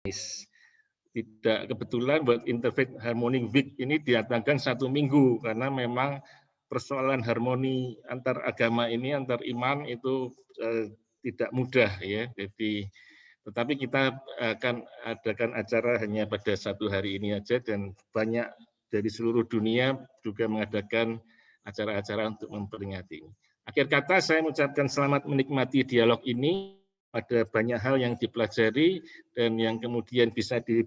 Tidak kebetulan buat Interfaith Harmony Week ini diadakan 1 minggu karena memang persoalan harmoni antar agama ini, antar iman itu tidak mudah ya. Jadi tetapi kita akan adakan acara hanya pada 1 hari ini aja dan banyak dari seluruh dunia juga mengadakan acara-acara untuk memperingati. Akhir kata saya mengucapkan selamat menikmati dialog ini. Ada banyak hal yang dipelajari dan yang kemudian bisa kita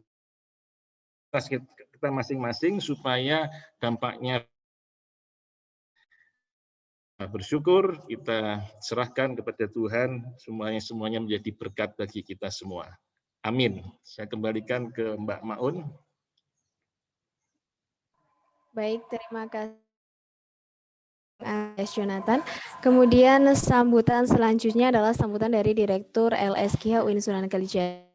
masing-masing supaya dampaknya bersyukur, kita serahkan kepada Tuhan, semuanya menjadi berkat bagi kita semua. Amin. Saya kembalikan ke Mbak Maun. Baik, terima kasih Jonathan. Kemudian sambutan selanjutnya adalah sambutan dari Direktur LSKH UIN Sunan Kalijaga,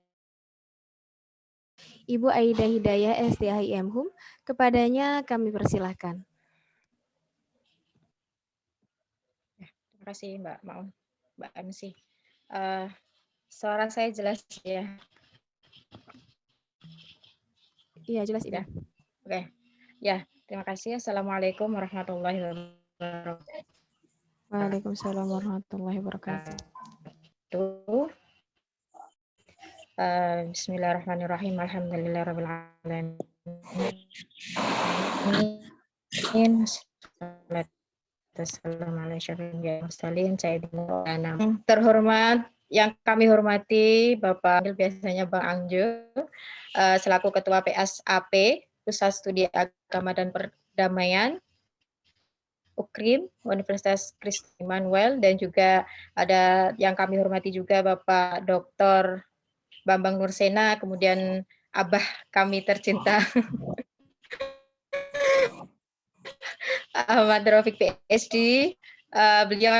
Ibu Aida Hidayah SDHIM Hum. Kepadanya kami persilahkan. Terima kasih Mbak Maun, Mbak MC. Suara saya jelas ya? Iya, jelas Ibu. Ya. Oke. Ya, terima kasih. Assalamualaikum warahmatullahi wabarakatuh. Waalaikumsalam warahmatullahi wabarakatuh. Bismillahirrahmanirrahim. Alhamdulillahirabbil alamin. Terhormat, yang kami hormati Bapak biasanya Bang Angjo, selaku Ketua PSAP, Pusat Studi Agama dan Perdamaian, UKRIM, Universitas Kristen Immanuel, dan juga ada yang kami hormati juga Bapak Dr. Bambang Nursena, kemudian Abah kami tercinta Ahmad Rafiq PhD, beliau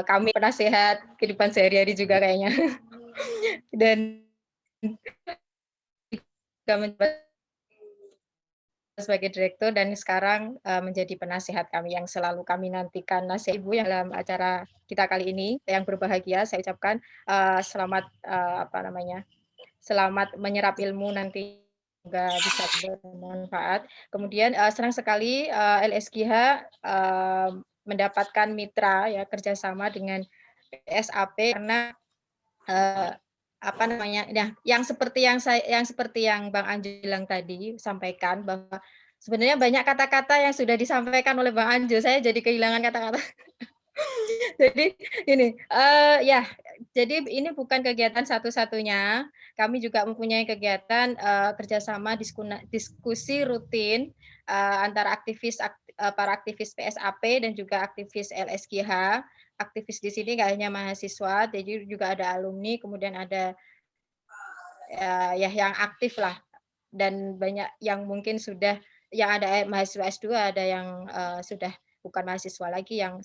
kami penasehat kehidupan sehari-hari juga kayaknya, dan kami sebagai direktur dan sekarang menjadi penasehat kami yang selalu kami nantikan nasihat Ibu yang dalam acara kita kali ini yang berbahagia. Saya ucapkan selamat selamat menyerap ilmu nanti, semoga bisa bermanfaat. Kemudian senang sekali LSKH mendapatkan mitra ya kerjasama dengan PSAP karena yang seperti yang Bang Anjo bilang tadi, sampaikan bahwa sebenarnya banyak kata-kata yang sudah disampaikan oleh Bang Anjo, saya jadi kehilangan kata-kata. Jadi ini, jadi ini bukan kegiatan satu-satunya, kami juga mempunyai kegiatan kerjasama diskusi rutin antara para aktivis PSAP dan juga aktivis LSKH. Aktivis di sini nggak hanya mahasiswa, jadi juga ada alumni, kemudian ada yang aktif lah, dan banyak yang mungkin sudah yang ada mahasiswa S2, ada yang sudah bukan mahasiswa lagi yang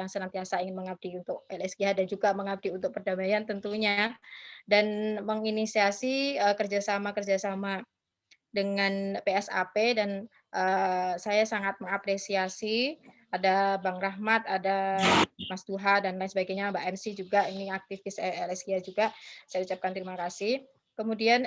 senantiasa ingin mengabdi untuk LSKH dan juga mengabdi untuk perdamaian tentunya, dan menginisiasi kerjasama dengan PSAP, dan saya sangat mengapresiasi ada Bang Rahmat, ada Mas Duha dan lain sebagainya, Mbak MC juga ini aktivis LSKH juga, saya ucapkan terima kasih. Kemudian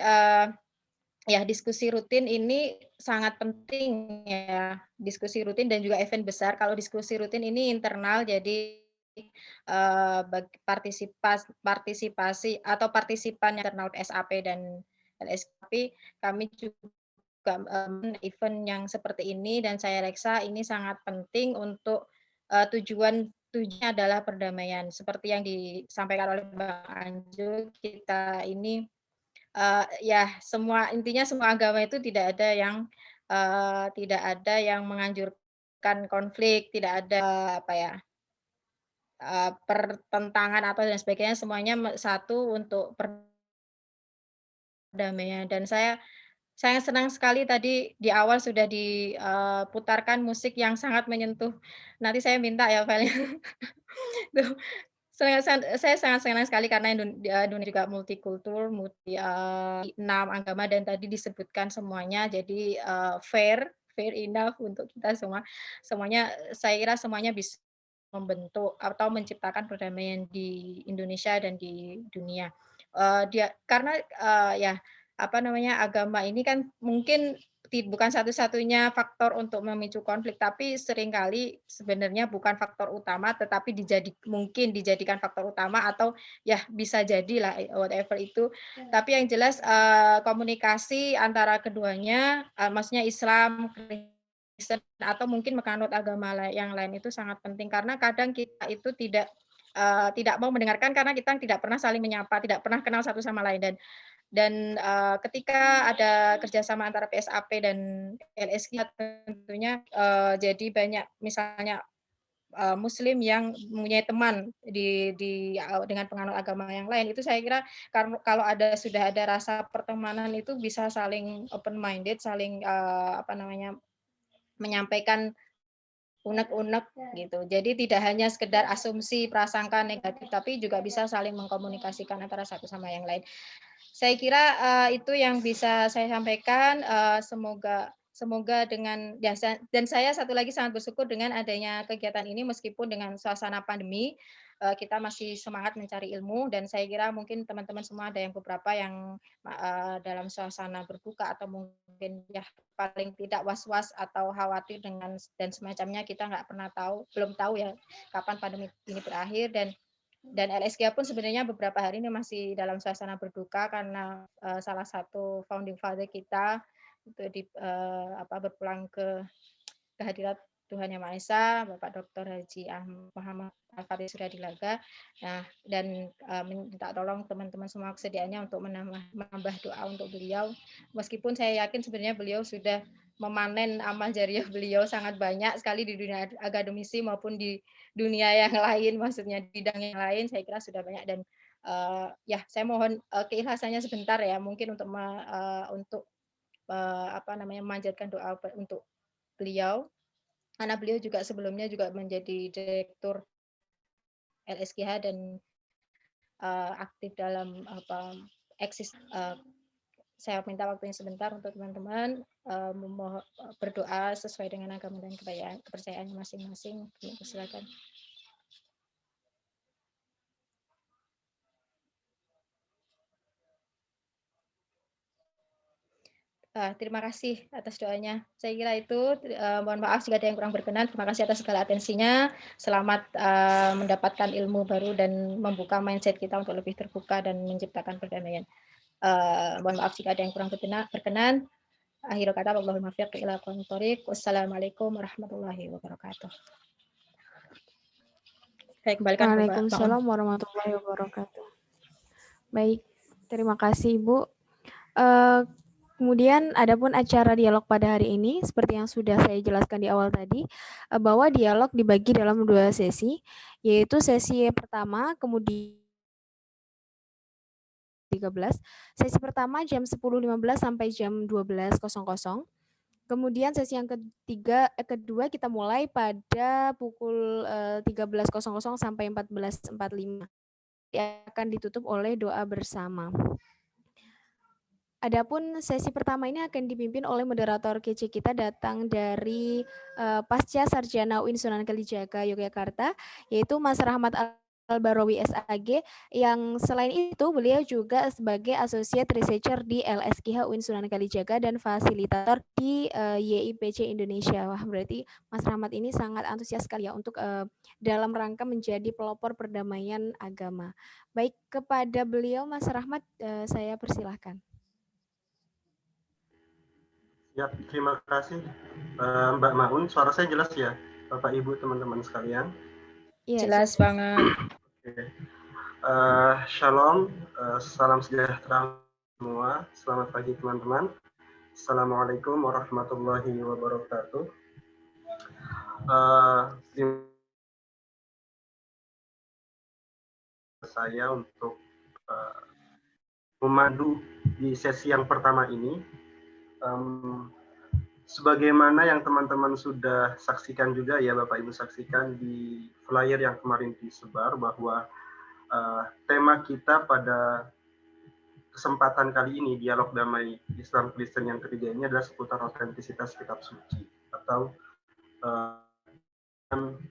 ya diskusi rutin ini sangat penting ya, diskusi rutin dan juga event besar. Kalau diskusi rutin ini internal, jadi partisipasi atau partisipan internal SAP dan LSKP, kami juga event yang seperti ini, dan saya rasa ini sangat penting untuk tujuannya adalah perdamaian. Seperti yang disampaikan oleh Bang Anjo, kita ini intinya semua agama itu tidak ada yang menganjurkan konflik, tidak ada pertentangan atau dan sebagainya, semuanya satu untuk perdamaian. Dan saya senang sekali tadi di awal sudah diputarkan musik yang sangat menyentuh. Nanti saya minta ya filenya. Saya sangat senang sekali karena Indonesia juga multikultur, 6 agama dan tadi disebutkan semuanya, jadi fair enough untuk kita semua. Saya kira semuanya bisa membentuk atau menciptakan perdamaian di Indonesia dan di dunia. dia karena ya apa namanya, agama ini kan mungkin bukan satu-satunya faktor untuk memicu konflik, tapi seringkali sebenarnya bukan faktor utama, tetapi mungkin dijadikan faktor utama atau ya bisa jadilah whatever itu. Tapi yang jelas komunikasi antara keduanya, maksudnya Islam, Kristen, atau mungkin menganut agama yang lain itu sangat penting karena kadang kita itu tidak mau mendengarkan karena kita tidak pernah saling menyapa, tidak pernah kenal satu sama lain dan ketika ada kerjasama antara PSAP dan LSK tentunya jadi banyak misalnya Muslim yang mempunyai teman dengan penganut agama yang lain itu saya kira kalau sudah ada rasa pertemanan itu bisa saling open minded, saling apa namanya menyampaikan unek-unek gitu. Jadi tidak hanya sekedar asumsi prasangka negatif tapi juga bisa saling mengkomunikasikan antara satu sama yang lain. Saya kira itu yang bisa saya sampaikan. Semoga dengan dan saya satu lagi sangat bersyukur dengan adanya kegiatan ini meskipun dengan suasana pandemi kita masih semangat mencari ilmu dan saya kira mungkin teman-teman semua ada yang beberapa yang dalam suasana berbuka atau mungkin ya paling tidak was-was atau khawatir dengan dan semacamnya kita belum tahu ya kapan pandemi ini berakhir dan LSK pun sebenarnya beberapa hari ini masih dalam suasana berduka karena salah satu founding father kita itu berpulang ke kehadirat Tuhan Yang Maha Esa, Bapak Dr. Haji Muhammad Al-Farid Suradilaga. Nah, dan minta tolong teman-teman semua kesediaannya untuk menambah doa untuk beliau. Meskipun saya yakin sebenarnya beliau sudah memanen amal jariah beliau sangat banyak sekali di dunia akademisi maupun di dunia yang lain, maksudnya di bidang yang lain, saya kira sudah banyak dan ya saya mohon keikhlasannya sebentar ya, mungkin untuk memanjatkan doa untuk beliau. Karena beliau juga sebelumnya juga menjadi direktur LSKH dan aktif dalam eksis. Saya minta waktunya sebentar untuk teman-teman berdoa sesuai dengan agama dan kepercayaan masing-masing. Silakan. Terima kasih atas doanya. Saya kira itu. Mohon maaf jika ada yang kurang berkenan. Terima kasih atas segala atensinya. Selamat mendapatkan ilmu baru dan membuka mindset kita untuk lebih terbuka dan menciptakan perdamaian. Mohon maaf jika ada yang kurang berkenan. Akhirul kata, wallahul muwaffiq ila aqwamit thoriq. Wassalamualaikum warahmatullahi wabarakatuh. Saya kembalikan ke Mbak Maun. Waalaikumsalam warahmatullahi wabarakatuh. Baik, terima kasih Ibu. Kemudian adapun acara dialog pada hari ini, seperti yang sudah saya jelaskan di awal tadi, bahwa dialog dibagi dalam 2 sesi, yaitu sesi pertama, kemudian 13. Sesi pertama jam 10.15 sampai jam 12.00. Kemudian sesi yang kedua kita mulai pada pukul 13.00 sampai 14.45. Akan ditutup oleh doa bersama. Adapun sesi pertama ini akan dipimpin oleh moderator kece kita datang dari Pasca Sarjana UIN Sunan Kalijaga Yogyakarta, yaitu Mas Rahmat Al-Barawi SAG, yang selain itu beliau juga sebagai Associate Researcher di LSKH UIN Sunan Kalijaga dan fasilitator di YIPC Indonesia. Wah, berarti Mas Rahmat ini sangat antusias sekali ya untuk dalam rangka menjadi pelopor perdamaian agama. Baik, kepada beliau Mas Rahmat saya persilahkan. Ya, terima kasih Mbak Maun. Suara saya jelas ya, Bapak Ibu teman-teman sekalian? Ya, jelas banget. Oke. Shalom, salam sejahtera semua. Selamat pagi teman-teman. Assalamualaikum warahmatullahi wabarakatuh. Saya untuk memandu di sesi yang pertama ini. Sebagaimana yang teman-teman sudah saksikan juga ya, Bapak Ibu saksikan di flyer yang kemarin disebar bahwa tema kita pada kesempatan kali ini, dialog damai Islam Kristen yang ketiga ini adalah seputar otentisitas kitab suci atau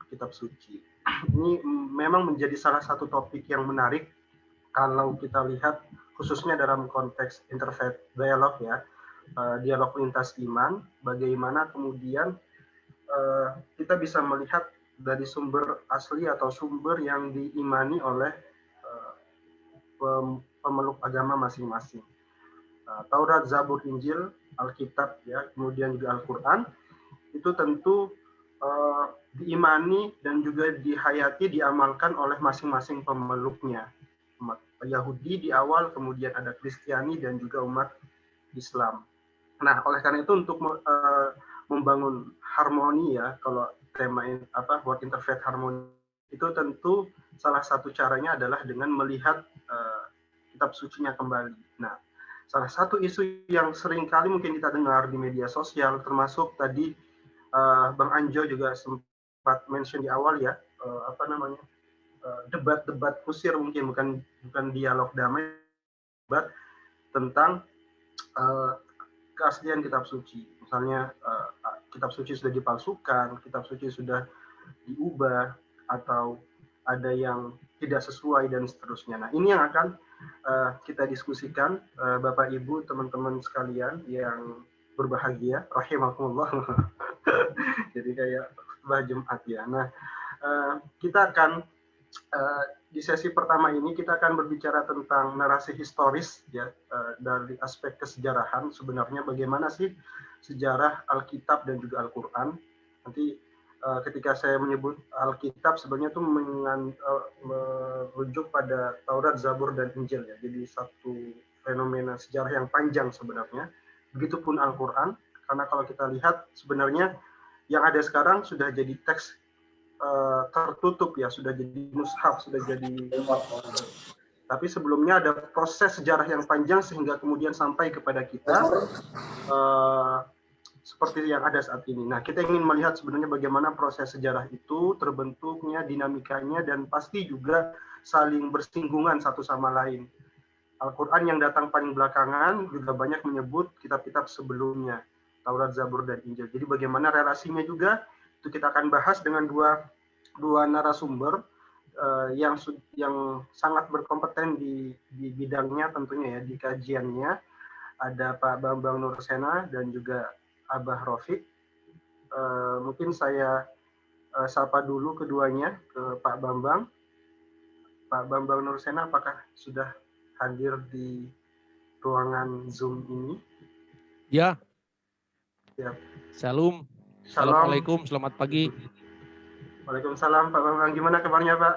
kitab suci. Ini memang menjadi salah satu topik yang menarik kalau kita lihat khususnya dalam konteks interfaith dialog ya, dialog lintas iman, bagaimana kemudian kita bisa melihat dari sumber asli atau sumber yang diimani oleh pemeluk agama masing-masing. Taurat, Zabur, Injil, Alkitab ya, kemudian juga Al-Quran itu tentu diimani dan juga dihayati, diamalkan oleh masing-masing pemeluknya. Umat Yahudi di awal, kemudian ada Kristiani dan juga umat Islam. Nah, oleh karena itu untuk membangun harmoni ya, kalau tema World Interfaith Harmony itu tentu salah satu caranya adalah dengan melihat kitab sucinya kembali. Nah, salah satu isu yang sering kali mungkin kita dengar di media sosial, termasuk tadi Bang Anjo juga sempat mention di awal ya, debat-debat kusir mungkin bukan dialog damai, debat tentang keaslian kitab suci. Misalnya kitab suci sudah dipalsukan, kitab suci sudah diubah, atau ada yang tidak sesuai dan seterusnya. Nah, ini yang akan kita diskusikan, Bapak Ibu, teman-teman sekalian yang berbahagia, rahimakumullah. Jadi kayak khutbah Jumat ya. Nah, kita akan di sesi pertama ini kita akan berbicara tentang narasi historis ya, dari aspek kesejarahan. Sebenarnya bagaimana sih sejarah Alkitab dan juga Al-Quran. Nanti ketika saya menyebut Alkitab sebenarnya itu merujuk pada Taurat, Zabur, dan Injil ya. Jadi satu fenomena sejarah yang panjang sebenarnya. Begitupun Al-Quran, karena kalau kita lihat sebenarnya yang ada sekarang sudah jadi teks tertutup ya, sudah jadi mushaf, sudah jadi. Tapi sebelumnya ada proses sejarah yang panjang sehingga kemudian sampai kepada kita seperti yang ada saat ini. Nah, kita ingin melihat sebenarnya bagaimana proses sejarah itu terbentuknya, dinamikanya, dan pasti juga saling bersinggungan satu sama lain. Al-Quran yang datang paling belakangan juga banyak menyebut kitab-kitab sebelumnya, Taurat, Zabur, dan Injil. Jadi bagaimana relasinya juga, itu kita akan bahas dengan dua narasumber yang sangat berkompeten di bidangnya tentunya ya, di kajiannya. Ada Pak Bambang Nursena dan juga Abah Rafiq. Mungkin saya sapa dulu keduanya, ke Pak Bambang. Pak Bambang Nursena, apakah sudah hadir di ruangan Zoom ini? Ya. Siap. Shalom. Assalamualaikum, selamat pagi. Waalaikumsalam Pak Bambang, gimana kabarnya Pak?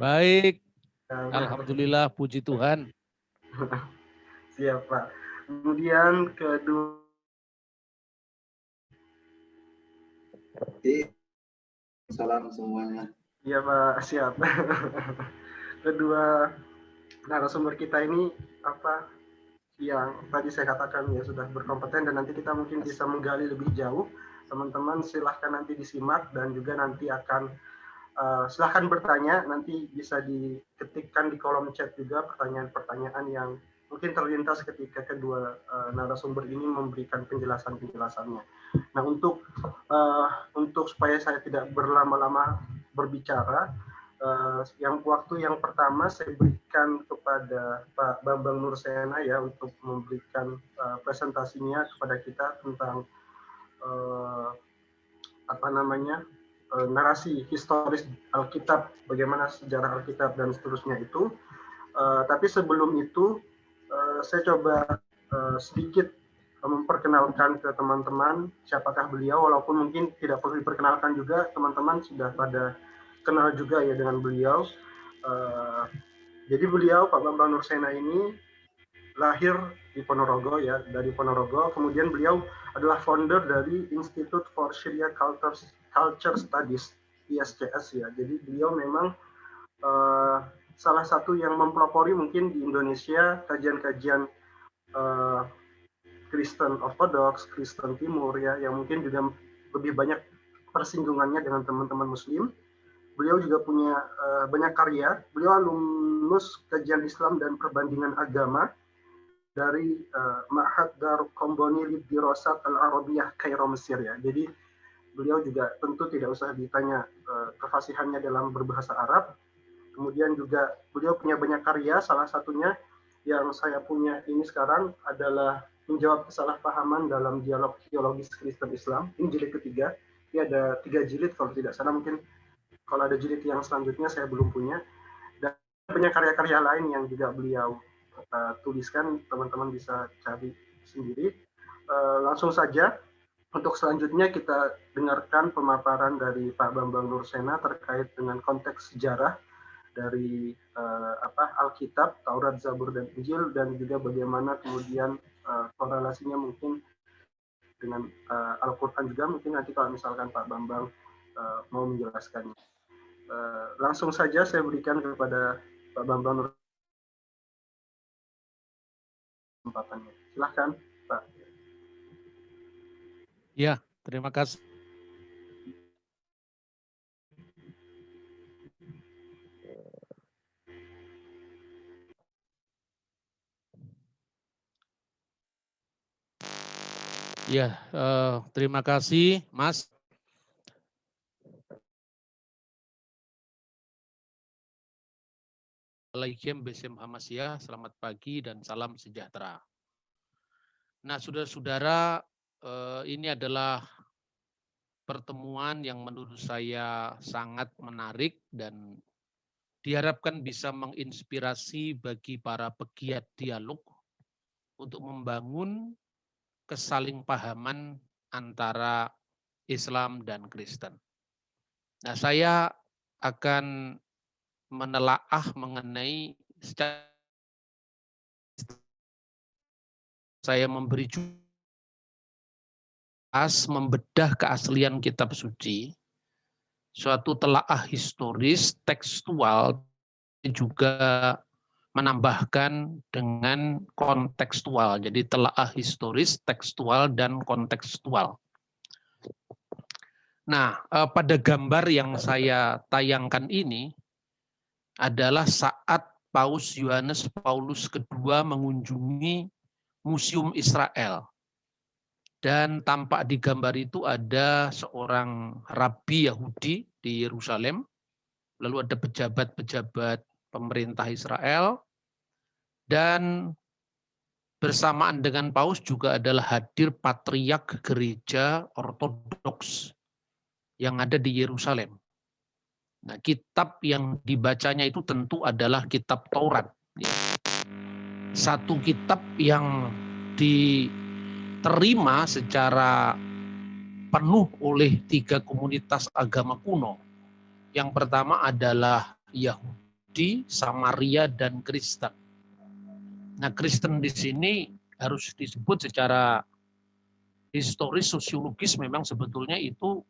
Baik, alhamdulillah, puji Tuhan. Siap Pak. Kemudian kedua. Salam semuanya. Iya Pak, siap. Kedua narasumber kita ini yang tadi saya katakan ya sudah berkompeten, dan nanti kita mungkin bisa menggali lebih jauh. Teman-teman silahkan nanti disimak, dan juga nanti akan silahkan bertanya, nanti bisa diketikkan di kolom chat juga pertanyaan-pertanyaan yang mungkin terlintas ketika kedua narasumber ini memberikan penjelasan-penjelasannya. Nah, untuk supaya saya tidak berlama-lama berbicara, waktu yang pertama saya berikan kepada Pak Bambang Nursena ya, untuk memberikan presentasinya kepada kita tentang narasi historis Alkitab, bagaimana sejarah Alkitab dan seterusnya itu. Tapi sebelum itu saya coba sedikit memperkenalkan ke teman-teman siapakah beliau, walaupun mungkin tidak perlu diperkenalkan juga, teman-teman sudah pada kenal juga ya dengan beliau. Jadi beliau, Pak Bambang Nursena ini lahir di Ponorogo ya, dari Ponorogo. Kemudian beliau adalah founder dari Institute for Syria Culture Studies, ISCS ya. Jadi beliau memang salah satu yang mempelopori mungkin di Indonesia kajian-kajian Kristen Ortodoks, Kristen Timur ya, yang mungkin juga lebih banyak persinggungannya dengan teman-teman Muslim. Beliau juga punya banyak karya. Beliau alumnus kajian Islam dan perbandingan agama dari Ma'had Darul Qomboni Lidirosat Al-Arabiyah Kairo Mesir ya. Jadi beliau juga tentu tidak usah ditanya kefasihannya dalam berbahasa Arab. Kemudian juga beliau punya banyak karya, salah satunya yang saya punya ini sekarang adalah menjawab kesalahpahaman dalam dialog teologis Kristen Islam. Ini jilid ketiga. Ini ada 3 jilid kalau tidak salah, mungkin kalau ada jilid yang selanjutnya saya belum punya. Dan banyak karya-karya lain yang juga beliau tuliskan, teman-teman bisa cari sendiri. Langsung saja, untuk selanjutnya kita dengarkan pemaparan dari Pak Bambang Nursena terkait dengan konteks sejarah dari Alkitab, Taurat, Zabur, dan Injil, dan juga bagaimana kemudian korelasinya mungkin dengan Al-Quran juga. Mungkin nanti kalau misalkan Pak Bambang mau menjelaskannya. Langsung saja saya berikan kepada Pak Bambang kesempatannya. Silahkan, Pak. Ya, terima kasih. Ya, terima kasih, Mas. Assalamualaikum Hamasiyah, selamat pagi dan salam sejahtera. Nah, saudara-saudara, ini adalah pertemuan yang menurut saya sangat menarik dan diharapkan bisa menginspirasi bagi para pegiat dialog untuk membangun kesalingpahaman antara Islam dan Kristen. Nah, saya akan menelaah mengenai saya memberi membedah keaslian kitab suci, suatu telaah historis, tekstual, juga menambahkan dengan kontekstual. Jadi telaah historis, tekstual, dan kontekstual. Nah, pada gambar yang saya tayangkan ini adalah saat Paus Yohanes Paulus II mengunjungi Museum Israel. Dan tampak di gambar itu ada seorang rabi Yahudi di Yerusalem, lalu ada pejabat-pejabat pemerintah Israel, dan bersamaan dengan Paus juga adalah hadir patriark gereja ortodoks yang ada di Yerusalem. Nah, kitab yang dibacanya itu tentu adalah kitab Taurat. Satu kitab yang diterima secara penuh oleh 3 komunitas agama kuno. Yang pertama adalah Yahudi, Samaria, dan Kristen. Nah, Kristen di sini harus disebut secara historis, sosiologis, memang sebetulnya itu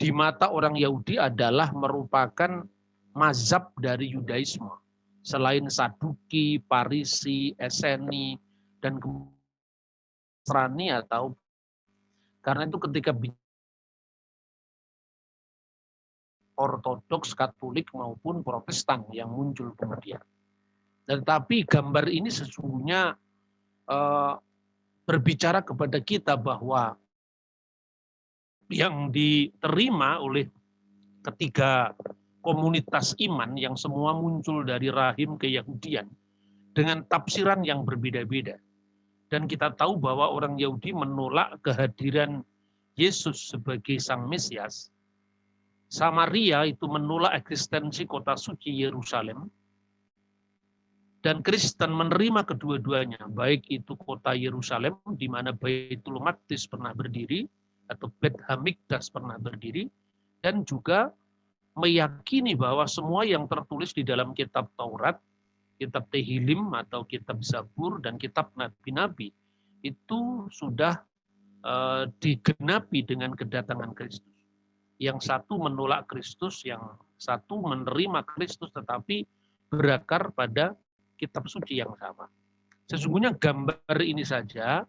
di mata orang Yahudi adalah merupakan mazhab dari Yudaisme. Selain Saduki, Parisi, Eseni, dan Nasrani atau karena itu ketika Ortodoks, Katolik maupun Protestan yang muncul kemudian. Tetapi gambar ini sesungguhnya berbicara kepada kita bahwa yang diterima oleh ketiga komunitas iman yang semua muncul dari rahim keyahudian dengan tafsiran yang berbeda-beda. Dan kita tahu bahwa orang Yahudi menolak kehadiran Yesus sebagai Sang Mesias. Samaria itu menolak eksistensi kota suci Yerusalem. Dan Kristen menerima kedua-duanya, baik itu kota Yerusalem di mana Baitul Maqdis pernah berdiri, atau Bet Hamikdas pernah berdiri, dan juga meyakini bahwa semua yang tertulis di dalam kitab Taurat, kitab Tehillim atau kitab Zabur, dan kitab Nabi-Nabi itu sudah digenapi dengan kedatangan Kristus. Yang satu menolak Kristus, yang satu menerima Kristus tetapi berakar pada kitab suci yang sama. Sesungguhnya gambar ini saja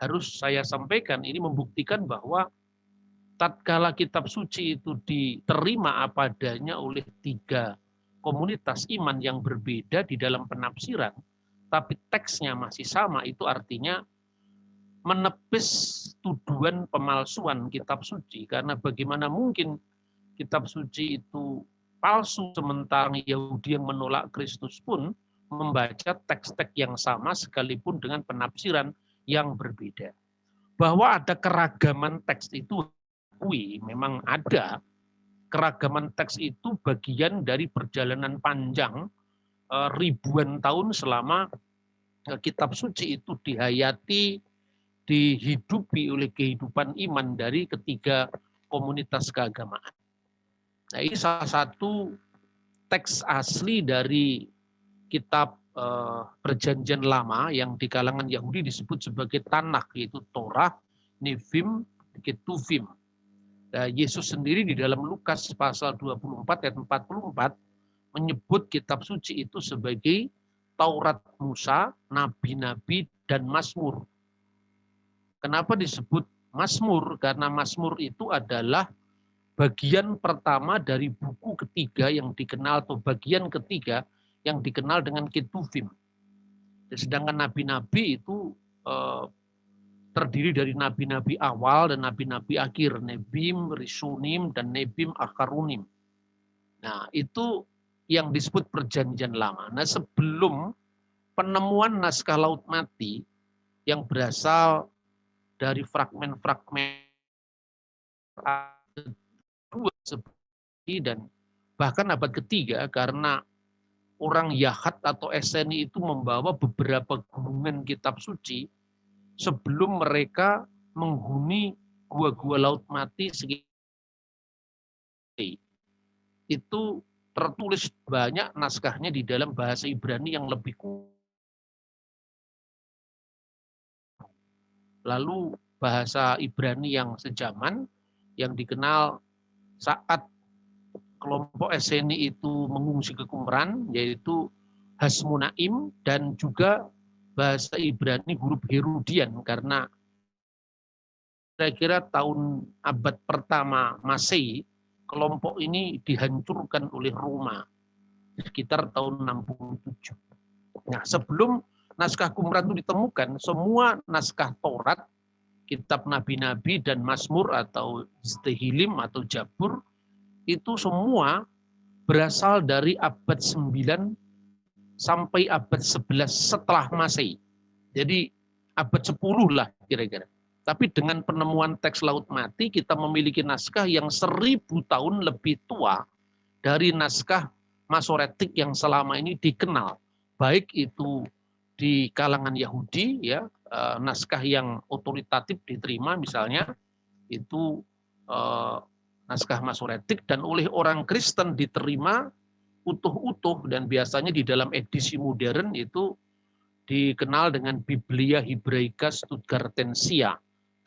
harus saya sampaikan, ini membuktikan bahwa tatkala kitab suci itu diterima apa adanya oleh 3 komunitas iman yang berbeda di dalam penafsiran, tapi teksnya masih sama, itu artinya menepis tuduhan pemalsuan kitab suci. Karena bagaimana mungkin kitab suci itu palsu, sementara Yahudi yang menolak Kristus pun membaca teks-teks yang sama sekalipun dengan penafsiran yang berbeda. Bahwa ada keragaman teks itu memang ada. Keragaman teks itu bagian dari perjalanan panjang ribuan tahun selama kitab suci itu dihayati, dihidupi oleh kehidupan iman dari ketiga komunitas keagamaan. Nah, ini salah satu teks asli dari kitab Perjanjian Lama yang di kalangan Yahudi disebut sebagai Tanakh, yaitu Torah, Nevim, Ketuvim. Nah, Yesus sendiri di dalam Lukas pasal 24 ayat 44 menyebut kitab suci itu sebagai Taurat Musa, nabi-nabi, dan Mazmur. Kenapa disebut Mazmur? Karena Mazmur itu adalah bagian pertama dari buku ketiga yang dikenal, atau bagian ketiga yang dikenal dengan Ketuvim. Sedangkan nabi-nabi itu terdiri dari nabi-nabi awal dan nabi-nabi akhir, Nebim, Risunim, dan Nebim Akarunim. Nah, itu yang disebut Perjanjian Lama. Nah, sebelum penemuan naskah Laut Mati yang berasal dari fragmen-fragmen dan bahkan abad ketiga, karena orang Yahat atau Esseni itu membawa beberapa gulungan kitab suci sebelum mereka menghuni gua-gua Laut Mati. Itu tertulis banyak naskahnya di dalam bahasa Ibrani yang lebih kuat. Lalu bahasa Ibrani yang sejaman yang dikenal saat kelompok Esseni itu mengungsi ke Qumran, yaitu Hasmonaim, dan juga bahasa Ibrani huruf Herudian, karena kira-kira tahun abad pertama Masehi, kelompok ini dihancurkan oleh Roma sekitar tahun 67. Nah, sebelum naskah Qumran itu ditemukan, semua naskah Taurat, kitab nabi-nabi, dan Mazmur atau Tehillim atau Jabur itu semua berasal dari abad 9 sampai abad 11 setelah Masehi. Jadi abad 10 lah kira-kira. Tapi dengan penemuan teks Laut Mati, kita memiliki naskah yang 1000 tahun lebih tua dari naskah Masoretik yang selama ini dikenal. Baik itu di kalangan Yahudi, ya, naskah yang otoritatif diterima misalnya, itu naskah Masoretik, dan oleh orang Kristen diterima utuh-utuh, dan biasanya di dalam edisi modern itu dikenal dengan Biblia Hebraica Stuttgartensia,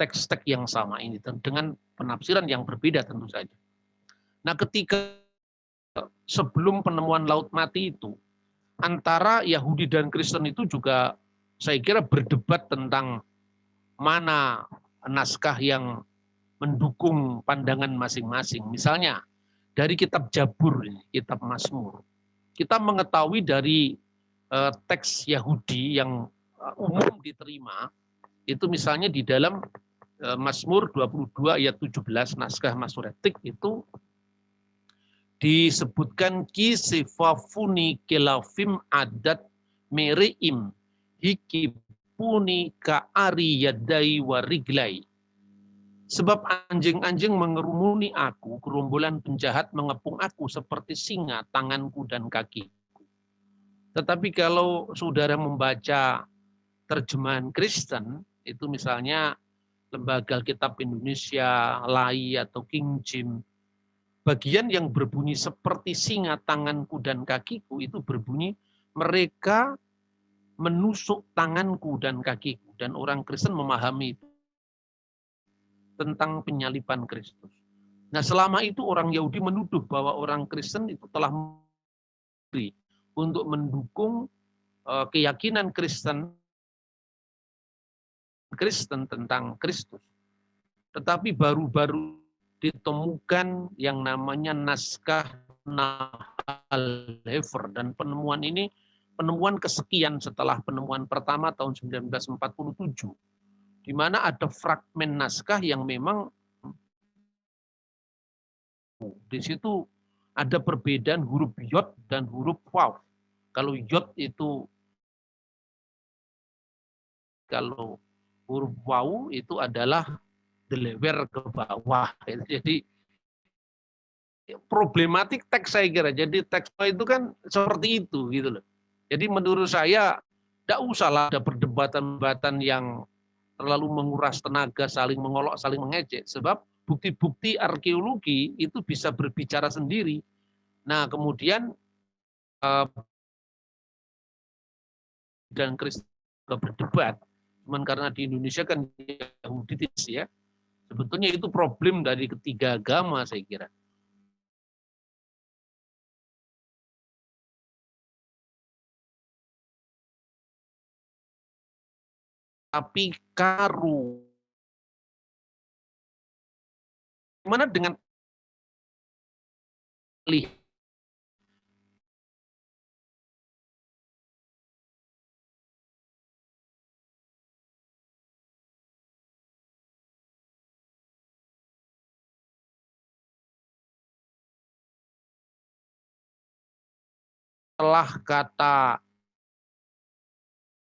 teks-teks yang sama ini dengan penafsiran yang berbeda tentu saja. Nah, ketika sebelum penemuan Laut Mati itu, antara Yahudi dan Kristen itu juga saya kira berdebat tentang mana naskah yang mendukung pandangan masing-masing. Misalnya dari kitab Jabur, kitab Mazmur, kita mengetahui dari teks Yahudi yang umum diterima, itu misalnya di dalam Mazmur 22 ayat 17 naskah Masoretik itu disebutkan kisifafuni kelafim adat mereim hikipuni ka'ari yadai wariglai. Sebab anjing-anjing mengerumuni aku, gerombolan penjahat mengepung aku seperti singa tanganku dan kakiku. Tetapi kalau saudara membaca terjemahan Kristen, itu misalnya Lembaga Alkitab Indonesia, LAI atau King James, bagian yang berbunyi seperti singa tanganku dan kakiku itu berbunyi mereka menusuk tanganku dan kakiku, dan orang Kristen memahami itu tentang penyaliban Kristus. Nah, selama itu orang Yahudi menuduh bahwa orang Kristen itu telah memberi untuk mendukung keyakinan Kristen tentang Kristus. Tetapi baru-baru ditemukan yang namanya naskah Nahal-Hefer, dan penemuan ini penemuan kesekian setelah penemuan pertama tahun 1947. Di mana ada fragmen naskah yang memang di situ ada perbedaan huruf yod dan huruf waw. Kalau yod itu, kalau huruf waw itu adalah delewer ke bawah. Jadi problematik teks saya kira. Jadi teks itu kan seperti itu gitu loh. Jadi menurut saya tidak usahlah ada perdebatan-perdebatan yang terlalu menguras tenaga, saling mengolok, saling mengejek. Sebab bukti-bukti arkeologi itu bisa berbicara sendiri. Nah kemudian dan Kristen juga berdebat. Cuman karena di Indonesia kan Yahudi ya. Sebetulnya itu problem dari ketiga agama saya kira. Tapi karu. Gimana dengan lihat setelah kata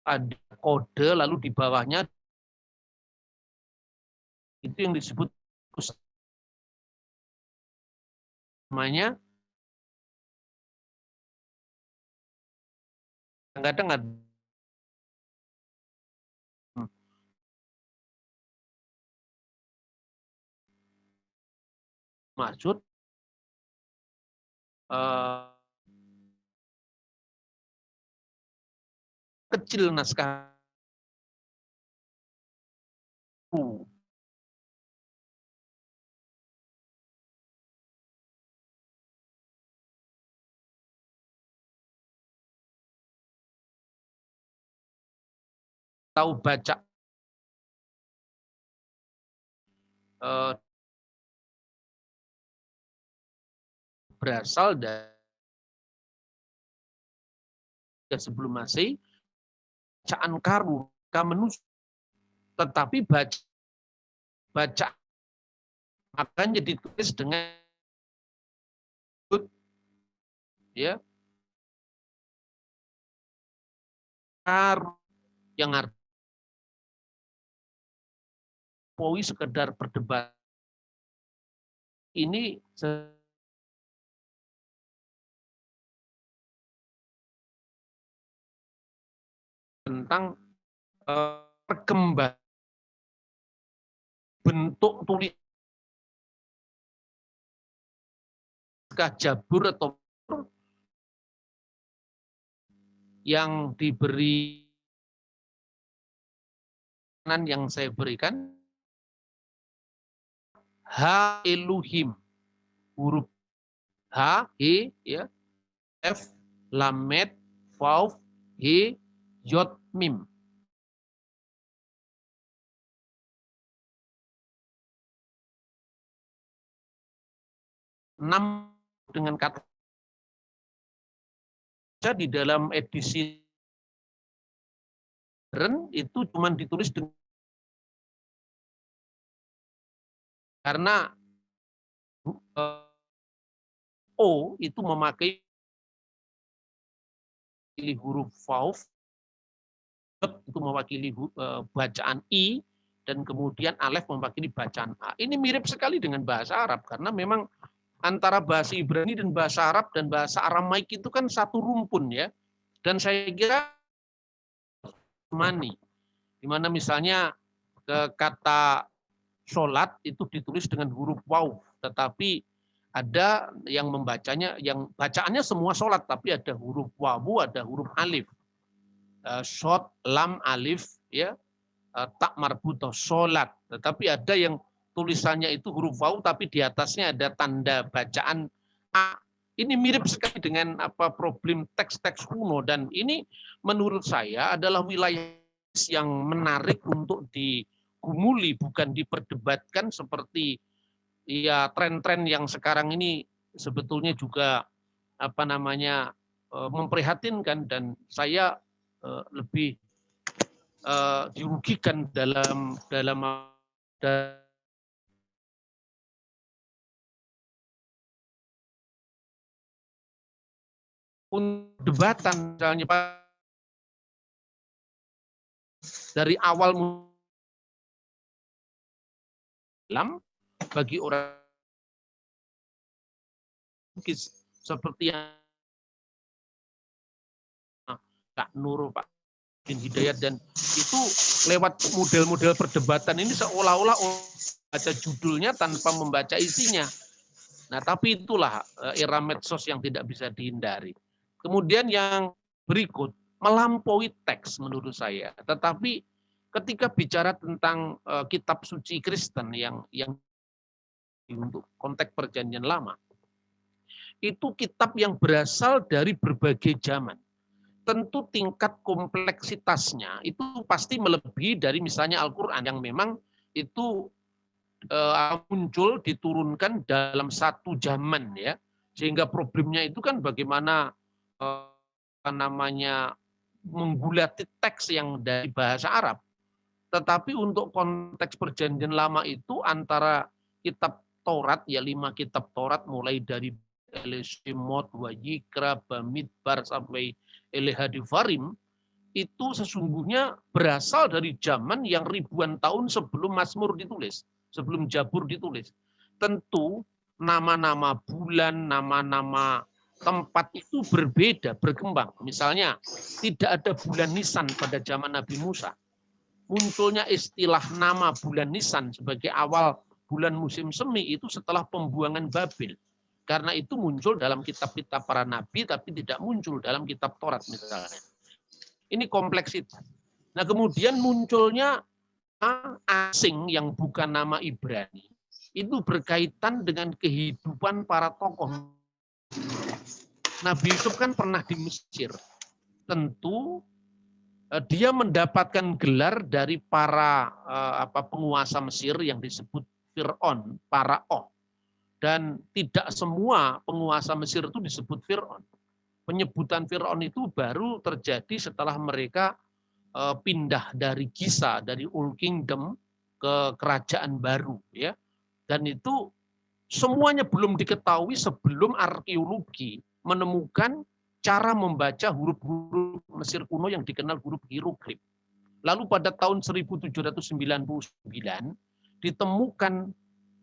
ada kode lalu di bawahnya itu yang disebut namanya kadang ada maksud kecil naskah tahu baca berasal dari sebelum Masehi bacaan karu manusia, tetapi baca makanya ditulis dengan ya karu yang artinya sekedar berdebat ini tentang perkembangan bentuk tulis jabur atau yang diberi yang saya berikan H Elohim, huruf H, E, ya, F, Lamed, Vav, He, Yod, Mim. Enam dengan kata di dalam edisi itu cuma ditulis dengan karena O itu memakai huruf Vav, itu mewakili bacaan I, dan kemudian Alef mewakili bacaan A. Ini mirip sekali dengan bahasa Arab, karena memang antara bahasa Ibrani dan bahasa Arab dan bahasa Aramaik itu kan satu rumpun ya. Dan saya kira mani, di mana misalnya kata sholat itu ditulis dengan huruf waw, tetapi ada yang membacanya, yang bacaannya semua sholat, tapi ada huruf wawu, ada huruf alif. Shot, lam, alif, ya, tak marbutoh, sholat. Tetapi ada yang tulisannya itu huruf waw, tapi di atasnya ada tanda bacaan A. Ini mirip sekali dengan apa problem teks-teks kuno, dan ini menurut saya adalah wilayah yang menarik untuk digumuli, bukan diperdebatkan seperti ya tren-tren yang sekarang ini sebetulnya juga apa namanya memprihatinkan, dan saya lebih dirugikan dalam untuk debatan misalnya dari awal bagi orang seperti yang Kak Nur, Pak Hidayat, dan itu lewat model-model perdebatan ini seolah-olah baca judulnya tanpa membaca isinya. Nah, tapi itulah era medsos yang tidak bisa dihindari. Kemudian yang berikut, melampaui teks menurut saya. Tetapi ketika bicara tentang kitab suci Kristen yang untuk konteks Perjanjian Lama, itu kitab yang berasal dari berbagai zaman. Tentu tingkat kompleksitasnya itu pasti melebihi dari misalnya Al-Quran yang memang itu muncul diturunkan dalam satu zaman ya, sehingga problemnya itu kan bagaimana menggulati teks yang dari bahasa Arab. Tetapi untuk konteks Perjanjian Lama itu antara kitab Taurat ya 5 kitab Taurat mulai dari Shemot, Wayikra, Bamidbar sampai Elehadivarim itu sesungguhnya berasal dari zaman yang ribuan tahun sebelum Mazmur ditulis, sebelum Jabur ditulis. Tentu nama-nama bulan, nama-nama tempat itu berbeda, berkembang. Misalnya tidak ada bulan Nisan pada zaman Nabi Musa. Munculnya istilah nama bulan Nisan sebagai awal bulan musim semi itu setelah pembuangan Babel. Karena itu muncul dalam kitab-kitab para nabi, tapi tidak muncul dalam kitab Taurat misalnya. Ini kompleksitas. Nah kemudian munculnya asing yang bukan nama Ibrani. Itu berkaitan dengan kehidupan para tokoh. Nabi Yusuf kan pernah di Mesir. Tentu dia mendapatkan gelar dari para penguasa Mesir yang disebut Fir'aun, Paraoh. Dan tidak semua penguasa Mesir itu disebut Fir'aun. Penyebutan Fir'aun itu baru terjadi setelah mereka pindah dari Gisa, dari Old Kingdom ke kerajaan baru. Ya. Dan itu semuanya belum diketahui sebelum arkeologi menemukan cara membaca huruf-huruf Mesir kuno yang dikenal huruf hieroglif. Lalu pada tahun 1799 ditemukan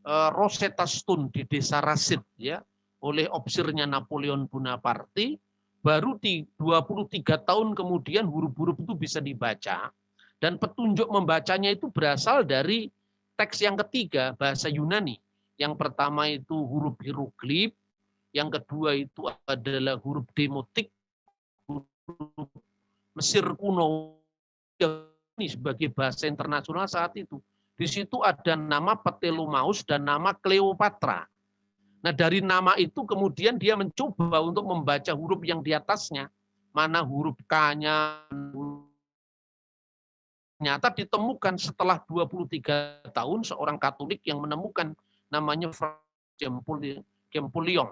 Rosetta Stone di desa Rasid ya oleh opsirnya Napoleon Bonaparte. Baru 23 tahun kemudian huruf-huruf itu bisa dibaca, dan petunjuk membacanya itu berasal dari teks yang ketiga bahasa Yunani. Yang pertama itu huruf hieroglif, yang kedua itu adalah huruf demotik, huruf Mesir kuno ini sebagai bahasa internasional saat itu. Di situ ada nama Ptolemeus dan nama Cleopatra. Nah dari nama itu kemudian dia mencoba untuk membaca huruf yang di atasnya. Mana huruf K-nya. Ternyata ditemukan setelah 23 tahun seorang Katolik yang menemukan namanya Champollion.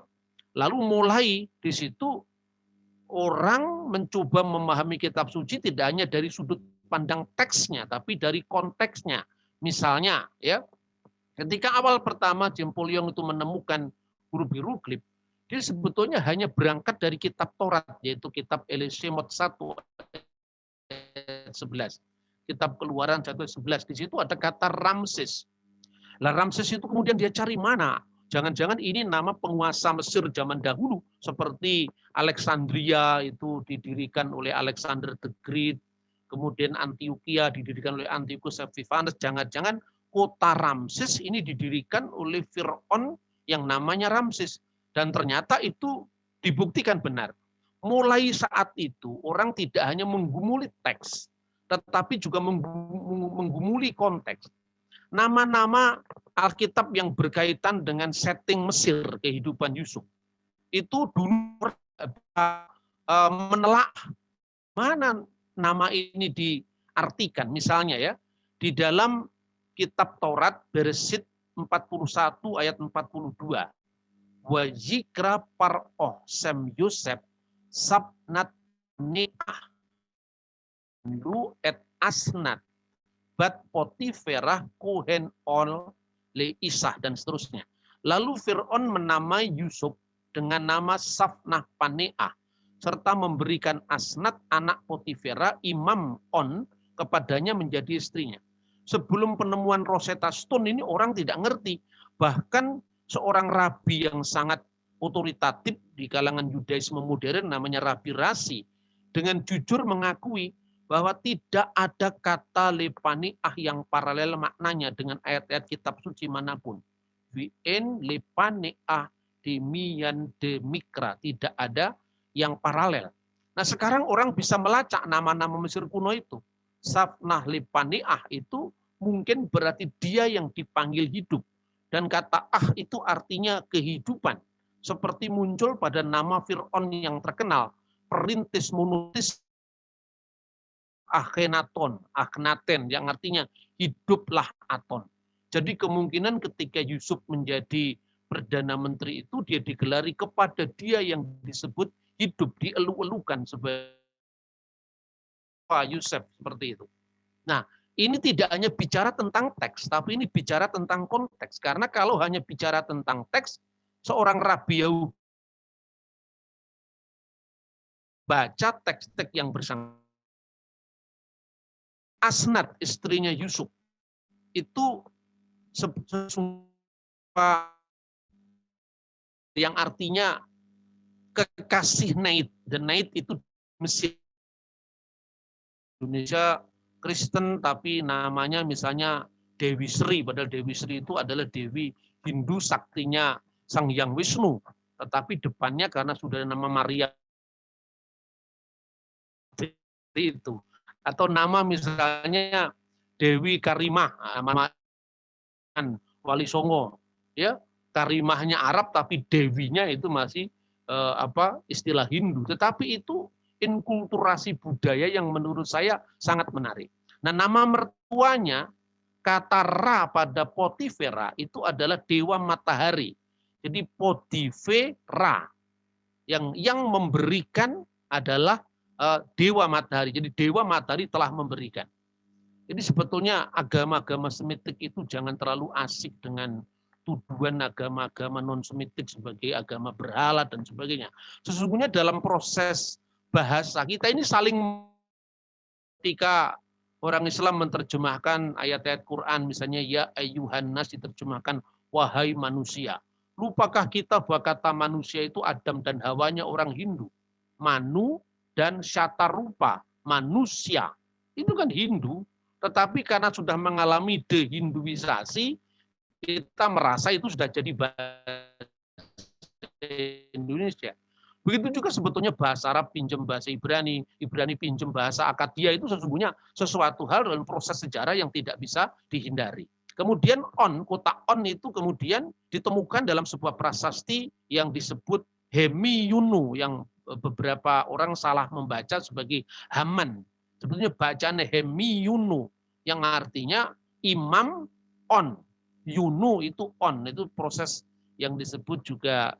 Lalu mulai di situ orang mencoba memahami kitab suci tidak hanya dari sudut pandang teksnya, tapi dari konteksnya. Misalnya, ya, ketika awal pertama Champollion itu menemukan huruf hieroglif, dia sebetulnya hanya berangkat dari kitab Taurat, yaitu kitab Shemot 1 ayat 11. Kitab Keluaran 1:11. Di situ ada kata Ramses. Lah Ramses itu kemudian dia cari mana? Jangan-jangan ini nama penguasa Mesir zaman dahulu, seperti Alexandria itu didirikan oleh Alexander the Great, kemudian Antioquia didirikan oleh Antiochus Epiphanes. Jangan-jangan kota Ramses ini didirikan oleh Fir'aun yang namanya Ramses. Dan ternyata itu dibuktikan benar. Mulai saat itu orang tidak hanya menggumuli teks, tetapi juga menggumuli konteks. Nama-nama Alkitab yang berkaitan dengan setting Mesir, kehidupan Yusuf, itu dulu menelak mana nama ini diartikan. Misalnya ya, di dalam kitab Taurat Bereshit 41 ayat 42. Wajikra paroh sem Yosef sabnat nikah lu et asnat bat Potiferah kohen ol le Isah dan seterusnya. Lalu Fir'aun menamai Yusuf dengan nama Safnah Paneah serta memberikan Asnat anak Potifera, imam On, kepadanya menjadi istrinya. Sebelum penemuan Rosetta Stone ini orang tidak ngerti. Bahkan seorang rabi yang sangat otoritatif di kalangan Yudaisme modern namanya Rabi Rasi dengan jujur mengakui bahwa tidak ada kata lepaniah yang paralel maknanya dengan ayat-ayat kitab suci manapun. Vien lepaniah demian demikra, tidak ada yang paralel. Nah sekarang orang bisa melacak nama-nama Mesir kuno itu. Safnah lepaniah itu mungkin berarti dia yang dipanggil hidup. Dan kata itu artinya kehidupan. Seperti muncul pada nama Fir'aun yang terkenal. Perintis monotis Akhenaten, yang artinya hiduplah Aton. Jadi kemungkinan ketika Yusuf menjadi Perdana Menteri itu dia digelari kepada dia yang disebut hidup, dielu-elukan sebagai Pak Yusuf, seperti itu. Nah, ini tidak hanya bicara tentang teks, tapi ini bicara tentang konteks. Karena kalau hanya bicara tentang teks, seorang Rabi Yahudi baca teks-teks yang bersangkutan. Asnat, istrinya Yusuf, itu yang artinya kekasih Naid. Dan Naid itu Mesir. Indonesia Kristen tapi namanya misalnya Dewi Sri, padahal Dewi Sri itu adalah Dewi Hindu saktinya Sang Hyang Wisnu, tetapi depannya karena sudah nama Maria itu. Atau nama misalnya Dewi Karimah, nama Wali Songo, ya Karimahnya Arab tapi Dewinya itu masih istilah Hindu. Tetapi itu inkulturasi budaya yang menurut saya sangat menarik. Nah, nama mertuanya kata Ra pada Potifera itu adalah dewa matahari. Jadi Potifera yang memberikan adalah dewa matahari. Jadi dewa matahari telah memberikan. Jadi sebetulnya agama-agama Semitik itu jangan terlalu asik dengan tuduhan agama-agama non-Semitik sebagai agama berhala dan sebagainya. Sesungguhnya dalam proses bahasa kita ini saling, ketika orang Islam menerjemahkan ayat-ayat Quran, misalnya ya ayyuhan nas diterjemahkan wahai manusia. Lupakah kita bahwa kata manusia itu Adam dan Hawanya orang Hindu? Manu dan Syatarupa, manusia. Itu kan Hindu, tetapi karena sudah mengalami dehinduisasi, kita merasa itu sudah jadi bahasa Indonesia. Begitu juga sebetulnya bahasa Arab pinjam bahasa Ibrani, Ibrani pinjam bahasa Akadia, itu sesungguhnya sesuatu hal dalam proses sejarah yang tidak bisa dihindari. Kemudian kota On itu kemudian ditemukan dalam sebuah prasasti yang disebut Hemiyunu, yang beberapa orang salah membaca sebagai Haman. Sebetulnya bacaannya Hemiyunu, yang artinya imam On. Yunu itu On, itu proses yang disebut juga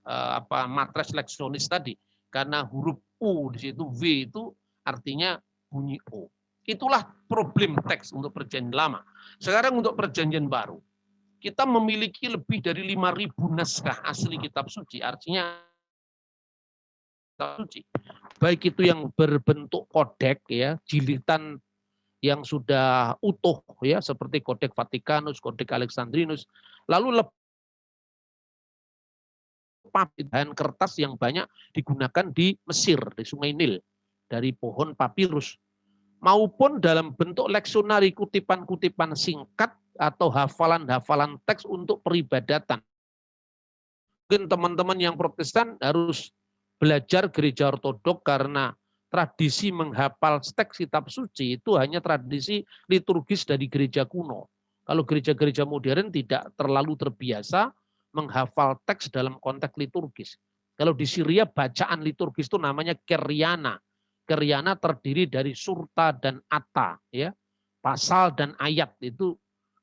matres leksionis tadi. Karena huruf U di situ, V itu artinya bunyi O. Itulah problem teks untuk perjanjian lama. Sekarang untuk perjanjian baru, kita memiliki lebih dari 5.000 naskah asli kitab suci. Artinya kitab suci, baik itu yang berbentuk kodek, ya, jilitan yang sudah utuh, ya, seperti kodek Vatikanus, kodek Alexandrinus, lalu bahan kertas yang banyak digunakan di Mesir, di Sungai Nil, dari pohon papirus, maupun dalam bentuk leksionari, kutipan-kutipan singkat atau hafalan-hafalan teks untuk peribadatan. Mungkin teman-teman yang Protestan harus belajar gereja ortodok karena tradisi menghafal teks kitab suci itu hanya tradisi liturgis dari gereja kuno. Kalau gereja-gereja modern tidak terlalu terbiasa menghafal teks dalam konteks liturgis. Kalau di Syria bacaan liturgis itu namanya Keryana. Keryana terdiri dari surta dan ata, ya. Pasal dan ayat itu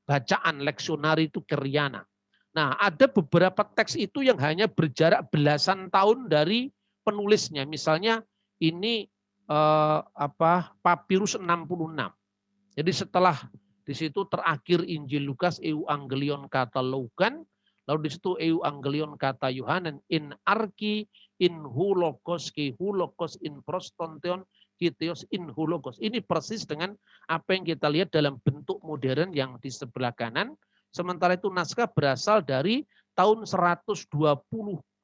bacaan leksionari itu Keryana. Nah, ada beberapa teks itu yang hanya berjarak belasan tahun dari penulisnya. Misalnya ini Papirus 66. Jadi setelah di situ terakhir Injil Lukas Euangelion Katalogan, Lalu di situ euangelion kata Yohanes in arki in hulokos ki hulokos in prostonteon kitios in hulokos. Ini persis dengan apa yang kita lihat dalam bentuk modern yang di sebelah kanan. Sementara itu naskah berasal dari tahun 120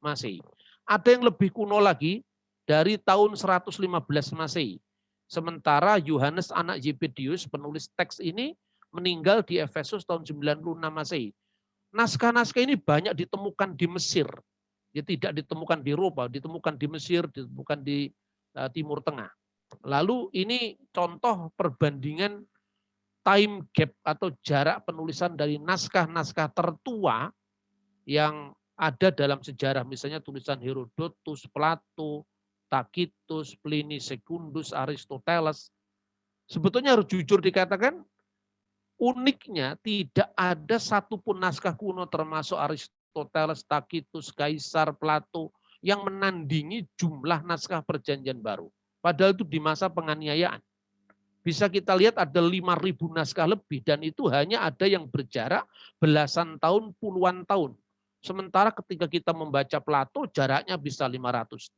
Masehi. Ada yang lebih kuno lagi dari tahun 115 Masehi. Sementara Yohanes anak Zebedius penulis teks ini meninggal di Efesus tahun 96 Masehi. Naskah-naskah ini banyak ditemukan di Mesir. Ya, tidak ditemukan di Eropa, ditemukan di Mesir, ditemukan di Timur Tengah. Lalu ini contoh perbandingan time gap atau jarak penulisan dari naskah-naskah tertua yang ada dalam sejarah, misalnya tulisan Herodotus, Plato, Tacitus, Pliny Secundus, Aristoteles. Sebetulnya harus jujur dikatakan, uniknya tidak ada satupun naskah kuno termasuk Aristoteles, Tacitus, Kaisar, Plato yang menandingi jumlah naskah perjanjian baru. Padahal itu di masa penganiayaan. Bisa kita lihat ada 5.000 naskah lebih dan itu hanya ada yang berjarak belasan tahun, puluhan tahun. Sementara ketika kita membaca Plato jaraknya bisa 500,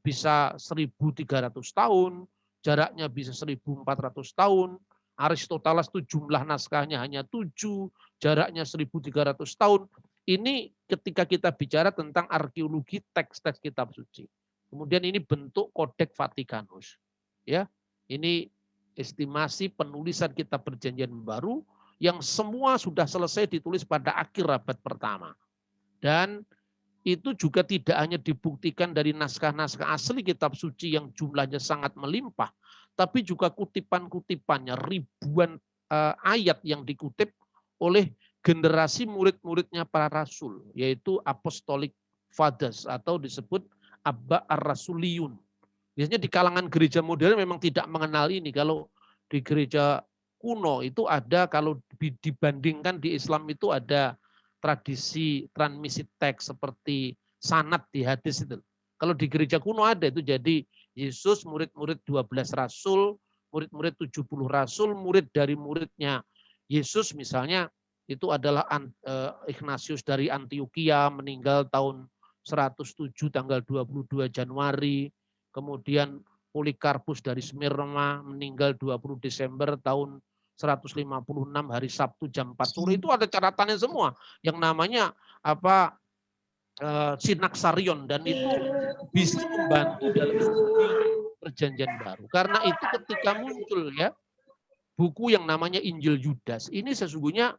bisa 1.300 tahun, jaraknya bisa 1.400 tahun. Aristoteles itu jumlah naskahnya hanya 7, jaraknya 1.300 tahun. Ini ketika kita bicara tentang arkeologi teks-teks kitab suci. Kemudian ini bentuk Kodeks Vatikanus. Ya, ini estimasi penulisan kitab perjanjian baru yang semua sudah selesai ditulis pada akhir abad pertama. Dan itu juga tidak hanya dibuktikan dari naskah-naskah asli kitab suci yang jumlahnya sangat melimpah, tapi juga kutipan-kutipannya, ribuan ayat yang dikutip oleh generasi murid-muridnya para rasul, yaitu apostolic fathers atau disebut Abba ar-Rasuliyun. Biasanya di kalangan gereja modern memang tidak mengenal ini. Kalau di gereja kuno itu ada, kalau dibandingkan di Islam itu ada tradisi transmisi teks seperti sanad di hadis itu. Kalau di gereja kuno ada itu, jadi Yesus, murid-murid 12 rasul, murid-murid 70 rasul, murid dari muridnya Yesus misalnya itu adalah Ignatius dari Antioquia meninggal tahun 107 tanggal 22 Januari. Kemudian Polikarpus dari Smyrna meninggal 20 Desember tahun 156 hari Sabtu jam 4 sore. Itu ada catatannya semua yang namanya apa Sinaksarion, dan itu bisa membantu dalam studi perjanjian baru. Karena itu ketika muncul ya buku yang namanya Injil Yudas, ini sesungguhnya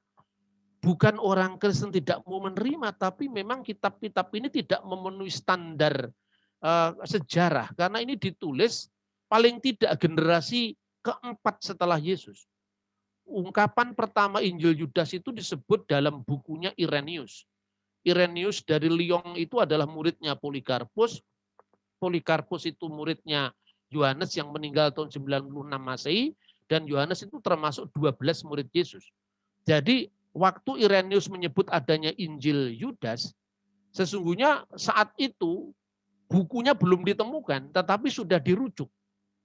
bukan orang Kristen tidak mau menerima, tapi memang kitab-kitab ini tidak memenuhi standar sejarah, karena ini ditulis paling tidak generasi keempat setelah Yesus. Ungkapan pertama Injil Yudas itu disebut dalam bukunya Irenaeus. Irenaeus dari Lyon itu adalah muridnya Polikarpus. Polikarpus itu muridnya Yohanes yang meninggal tahun 96 Masehi, dan Yohanes itu termasuk 12 murid Yesus. Jadi waktu Irenaeus menyebut adanya Injil Yudas, sesungguhnya saat itu bukunya belum ditemukan, tetapi sudah dirujuk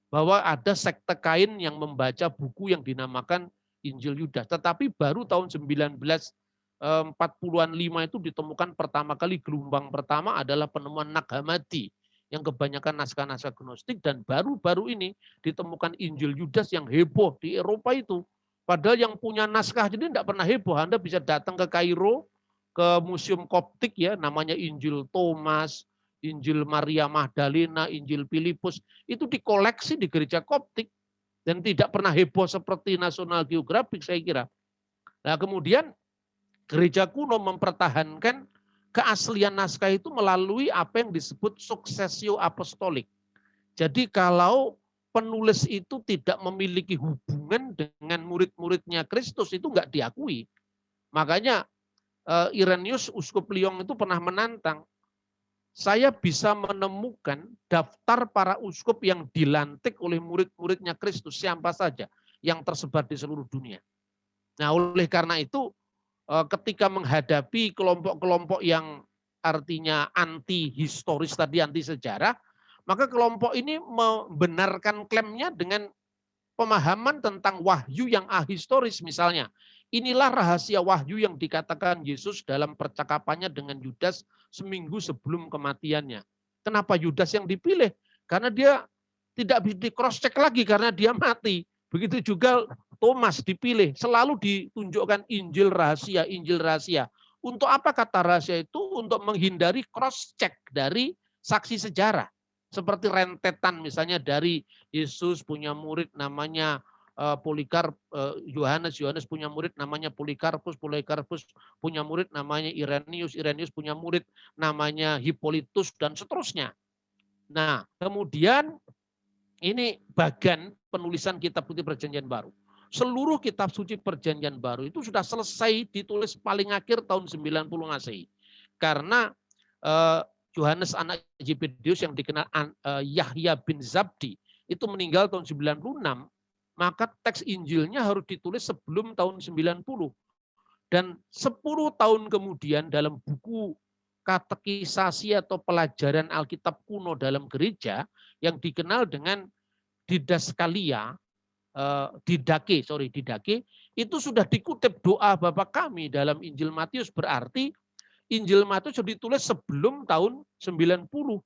bahwa ada sekte Kain yang membaca buku yang dinamakan Injil Yudas. Tetapi baru tahun 1945 itu ditemukan pertama kali, gelombang pertama adalah penemuan Nag Hammadi yang kebanyakan naskah-naskah gnostik, dan baru-baru ini ditemukan Injil Yudas yang heboh di Eropa itu. Padahal yang punya naskah jadi tidak pernah heboh. Anda bisa datang ke Kairo, ke Museum Koptik ya, namanya Injil Thomas, Injil Maria Magdalena, Injil Filipus, itu dikoleksi di gereja Koptik dan tidak pernah heboh seperti National Geographic saya kira. Nah kemudian gereja kuno mempertahankan keaslian naskah itu melalui apa yang disebut successio apostolik. Jadi kalau penulis itu tidak memiliki hubungan dengan murid-muridnya Kristus itu enggak diakui. Makanya Irenaeus, uskup Lyon itu pernah menantang, saya bisa menemukan daftar para uskup yang dilantik oleh murid-muridnya Kristus siapa saja yang tersebar di seluruh dunia. Nah, oleh karena itu ketika menghadapi kelompok-kelompok yang artinya anti historis tadi, anti sejarah, maka kelompok ini membenarkan klaimnya dengan pemahaman tentang wahyu yang ahistoris. Misalnya, Inilah rahasia wahyu yang dikatakan Yesus dalam percakapannya dengan Yudas seminggu sebelum kematiannya. Kenapa Yudas yang dipilih? Karena dia tidak di cross check lagi karena dia mati. Begitu juga Thomas dipilih, selalu ditunjukkan Injil rahasia, Injil rahasia. Untuk apa kata rahasia itu? Untuk menghindari cross check dari saksi sejarah. Seperti rentetan misalnya dari Yesus punya murid namanya Polikarp, Yohanes punya murid namanya Polikarpus punya murid namanya Irenaeus punya murid namanya Hippolytus dan seterusnya. Nah, kemudian ini bagian penulisan kitab suci Perjanjian Baru. Seluruh kitab suci Perjanjian Baru itu sudah selesai ditulis paling akhir tahun 90 Masehi. Karena Yohanes anak Zebedeus yang dikenal Yahya bin Zabdi itu meninggal tahun 96, maka teks Injilnya harus ditulis sebelum tahun 90. Dan 10 tahun kemudian dalam buku katekisasi atau pelajaran Alkitab kuno dalam gereja yang dikenal dengan Didaskalia, Didake, itu sudah dikutip doa Bapa kami dalam Injil Matius, berarti Injil Matius sudah ditulis sebelum tahun 90.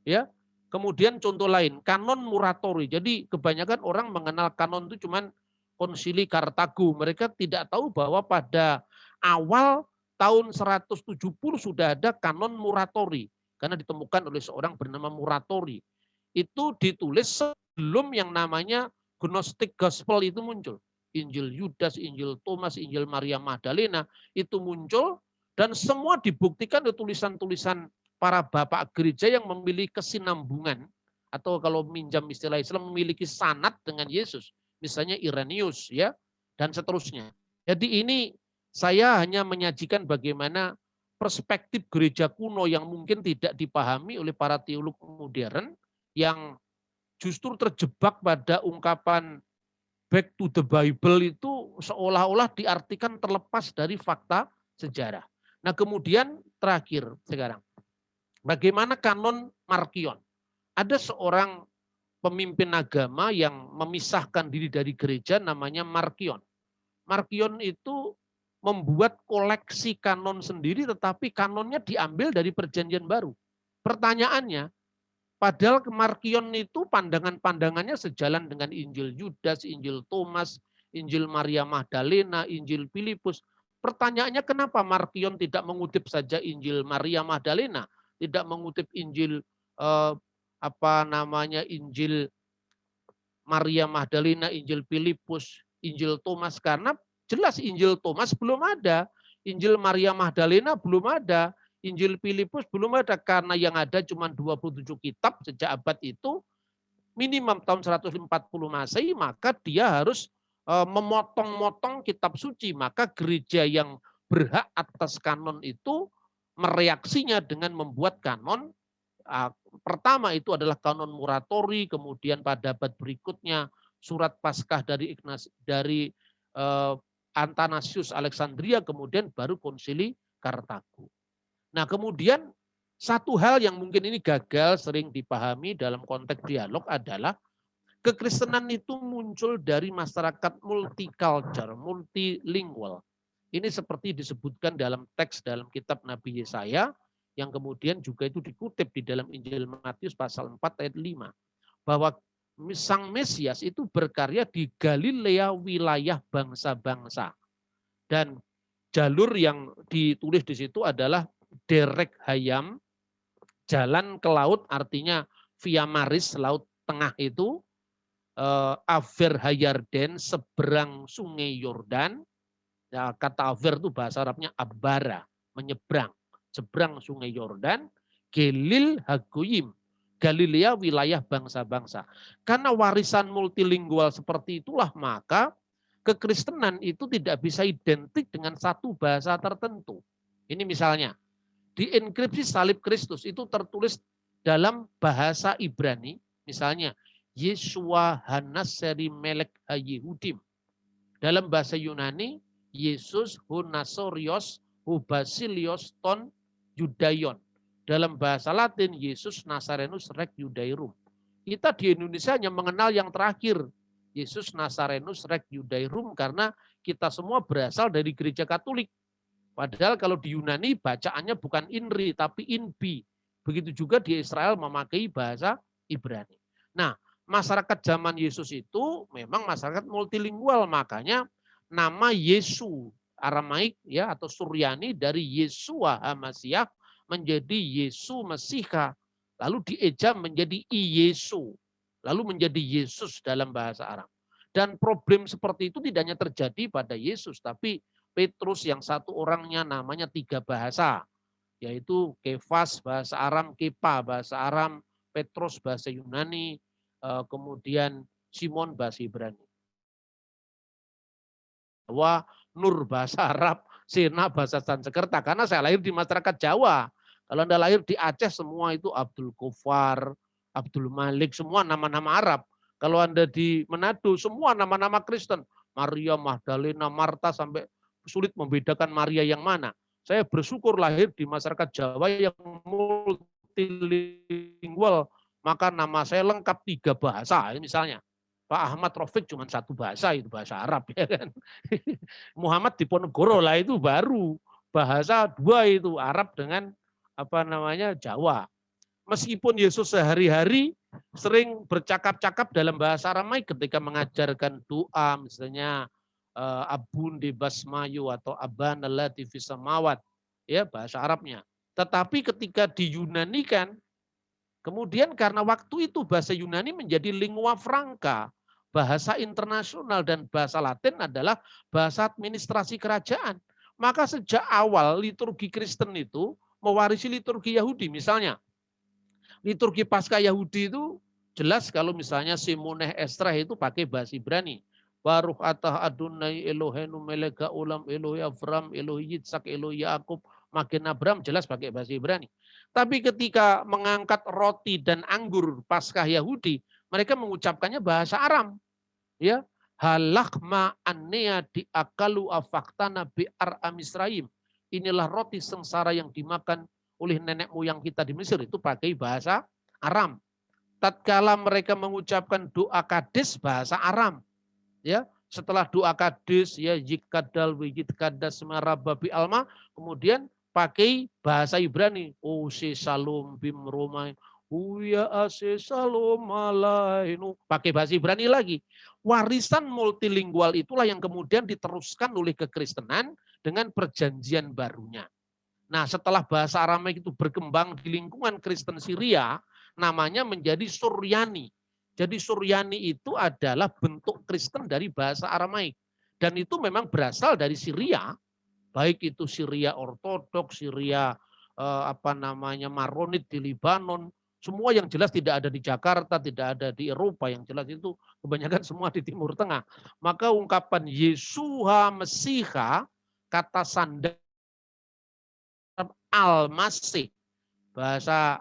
Ya. Kemudian contoh lain, kanon Muratori. Jadi kebanyakan orang mengenal kanon itu cuman Konsili Kartago. Mereka tidak tahu bahwa pada awal tahun 170 sudah ada kanon Muratori. Karena ditemukan oleh seorang bernama Muratori. Itu ditulis sebelum yang namanya Gnostic Gospel itu muncul. Injil Yudas, Injil Thomas, Injil Maria Magdalena itu muncul. Dan semua dibuktikan di tulisan-tulisan para bapak gereja yang memiliki kesinambungan. Atau kalau minjam istilah Islam memiliki sanad dengan Yesus. Misalnya Irenaeus ya, dan seterusnya. Jadi ini saya hanya menyajikan bagaimana perspektif gereja kuno yang mungkin tidak dipahami oleh para teolog modern. Yang justru terjebak pada ungkapan back to the Bible itu seolah-olah diartikan terlepas dari fakta sejarah. Nah kemudian terakhir sekarang, bagaimana kanon Markion? Ada seorang pemimpin agama yang memisahkan diri dari gereja namanya Markion. Markion itu membuat koleksi kanon sendiri tetapi kanonnya diambil dari Perjanjian Baru. Pertanyaannya, padahal Markion itu pandangan-pandangannya sejalan dengan Injil Yudas, Injil Thomas, Injil Maria Magdalena, Injil Filipus. Pertanyaannya kenapa Markion tidak mengutip saja Injil Maria Magdalena, tidak mengutip Injil Injil Maria Magdalena, Injil Filipus, Injil Thomas, karena jelas Injil Thomas belum ada, Injil Maria Magdalena belum ada, Injil Filipus belum ada, karena yang ada cuma 27 kitab sejak abad itu minimum tahun 140 Masehi, maka dia harus memotong-motong kitab suci. Maka gereja yang berhak atas kanon itu mereaksinya dengan membuat kanon. Pertama itu adalah kanon Muratori, kemudian pada abad berikutnya surat Paskah dari Athanasius Alexandria, kemudian baru Konsili Kartago. Nah kemudian satu hal yang mungkin ini gagal sering dipahami dalam konteks dialog adalah kekristenan itu muncul dari masyarakat multicultural, multilingual. Ini seperti disebutkan dalam teks dalam kitab Nabi Yesaya, yang kemudian juga itu dikutip di dalam Injil Matius pasal 4 ayat 5. Bahwa Sang Mesias itu berkarya di Galilea, wilayah bangsa-bangsa. Dan jalur yang ditulis di situ adalah Derek Hayam, jalan ke laut, artinya Via Maris, laut tengah itu, Aver Hayarden, seberang sungai Yordan. Ya, kata Aver itu bahasa Arabnya Abbara, menyeberang, seberang sungai Yordan. Gelil Hagoyim, Galilea wilayah bangsa-bangsa. Karena warisan multilingual seperti itulah, maka kekristenan itu tidak bisa identik dengan satu bahasa tertentu. Ini misalnya, di inskripsi salib Kristus itu tertulis dalam bahasa Ibrani, misalnya, Yeshua Hanaseri Melek Hayehudim. Dalam bahasa Yunani, Yesus Hunasorios Hubasilios Ton Judaion. Dalam bahasa Latin, Yesus Nazarenus Rec Judairum. Kita di Indonesia hanya mengenal yang terakhir, Yesus Nazarenus Rex Judairum, karena kita semua berasal dari gereja Katolik. Padahal kalau di Yunani bacaannya bukan INRI tapi INBI. Begitu juga di Israel memakai bahasa Ibrani. Nah, masyarakat zaman Yesus itu memang masyarakat multilingual, makanya nama Yesu Aramaik ya atau Suryani dari Yesua HaMasiah menjadi Yesu Mesiha, lalu dieja menjadi Iyesu, lalu menjadi Yesus dalam bahasa Arab. Dan problem seperti itu tidak hanya terjadi pada Yesus, tapi Petrus yang satu orangnya namanya 3 bahasa, yaitu Kefas bahasa Aram, Kepa bahasa Aram, Petrus bahasa Yunani, kemudian Simon bahasa Ibrani. Jawa, Nur bahasa Arab, Sena bahasa Sanskerta, karena saya lahir di masyarakat Jawa. Kalau Anda lahir di Aceh semua itu Abdul Ghaffar, Abdul Malik, semua nama-nama Arab. Kalau Anda di Manado semua nama-nama Kristen, Maria, Magdalena, Marta, sampai sulit membedakan Maria yang mana. Saya bersyukur lahir di masyarakat Jawa yang multilingual, maka nama saya lengkap 3 bahasa misalnya. Pak Ahmad Rafiq cuma 1 bahasa, itu bahasa Arab ya kan. Muhammad Diponegoro lah itu baru bahasa 2 itu Arab dengan Jawa. Meskipun Yesus sehari-hari sering bercakap-cakap dalam bahasa Aramaik ketika mengajarkan doa, misalnya Abun di Basmayu atau Aban allati fis samawat, ya bahasa Arabnya. Tetapi ketika diyunanikan, kemudian karena waktu itu bahasa Yunani menjadi lingua franca, bahasa internasional, dan bahasa Latin adalah bahasa administrasi kerajaan. Maka sejak awal liturgi Kristen itu mewarisi liturgi Yahudi. Misalnya, liturgi Paskah Yahudi itu jelas kalau misalnya Simoneh Estra itu pakai bahasa Ibrani. Baruch atah Adonai Eloheinu melek ulam Elohi Avram, Elohi Yitzhak, Elohi Yakub, Magen Abraham jelas pakai bahasa Ibrani. Tapi ketika mengangkat roti dan anggur Paskah Yahudi, mereka mengucapkannya bahasa Aram. Ya, halakma annea diakalu afaktana bi'ar amisraim. Inilah roti sengsara yang dimakan oleh nenek moyang kita di Mesir, itu pakai bahasa Aram. Tatkala mereka mengucapkan doa Kades bahasa Aram. Ya, setelah doa Kades ya yikadal wijid kadas marababi alma, kemudian pakai bahasa Ibrani, ose salom bim romain, uya ase salom alainu, pakai bahasa Ibrani lagi. Warisan multilingual itulah yang kemudian diteruskan oleh kekristenan dengan perjanjian barunya. Nah, setelah bahasa Aramaik itu berkembang di lingkungan Kristen Syria, namanya menjadi Suryani. Jadi Suryani itu adalah bentuk Kristen dari bahasa Aramaik. Dan itu memang berasal dari Syria, baik itu Syria Ortodoks, Syria Maronit di Libanon, semua yang jelas tidak ada di Jakarta, tidak ada di Eropa, yang jelas itu kebanyakan semua di Timur Tengah. Maka ungkapan Yesua Mesiha, kata sandal Al-Masih, bahasa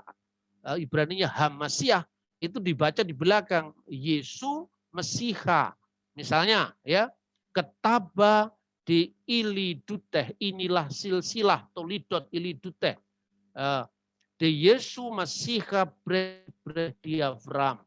Ibraninya Hamasiah, itu dibaca di belakang Yesu Mesiha. Misalnya ya, ketaba di iliduteh, inilah silsilah tolidot iliduteh. De Yesu Mesiha di Avram.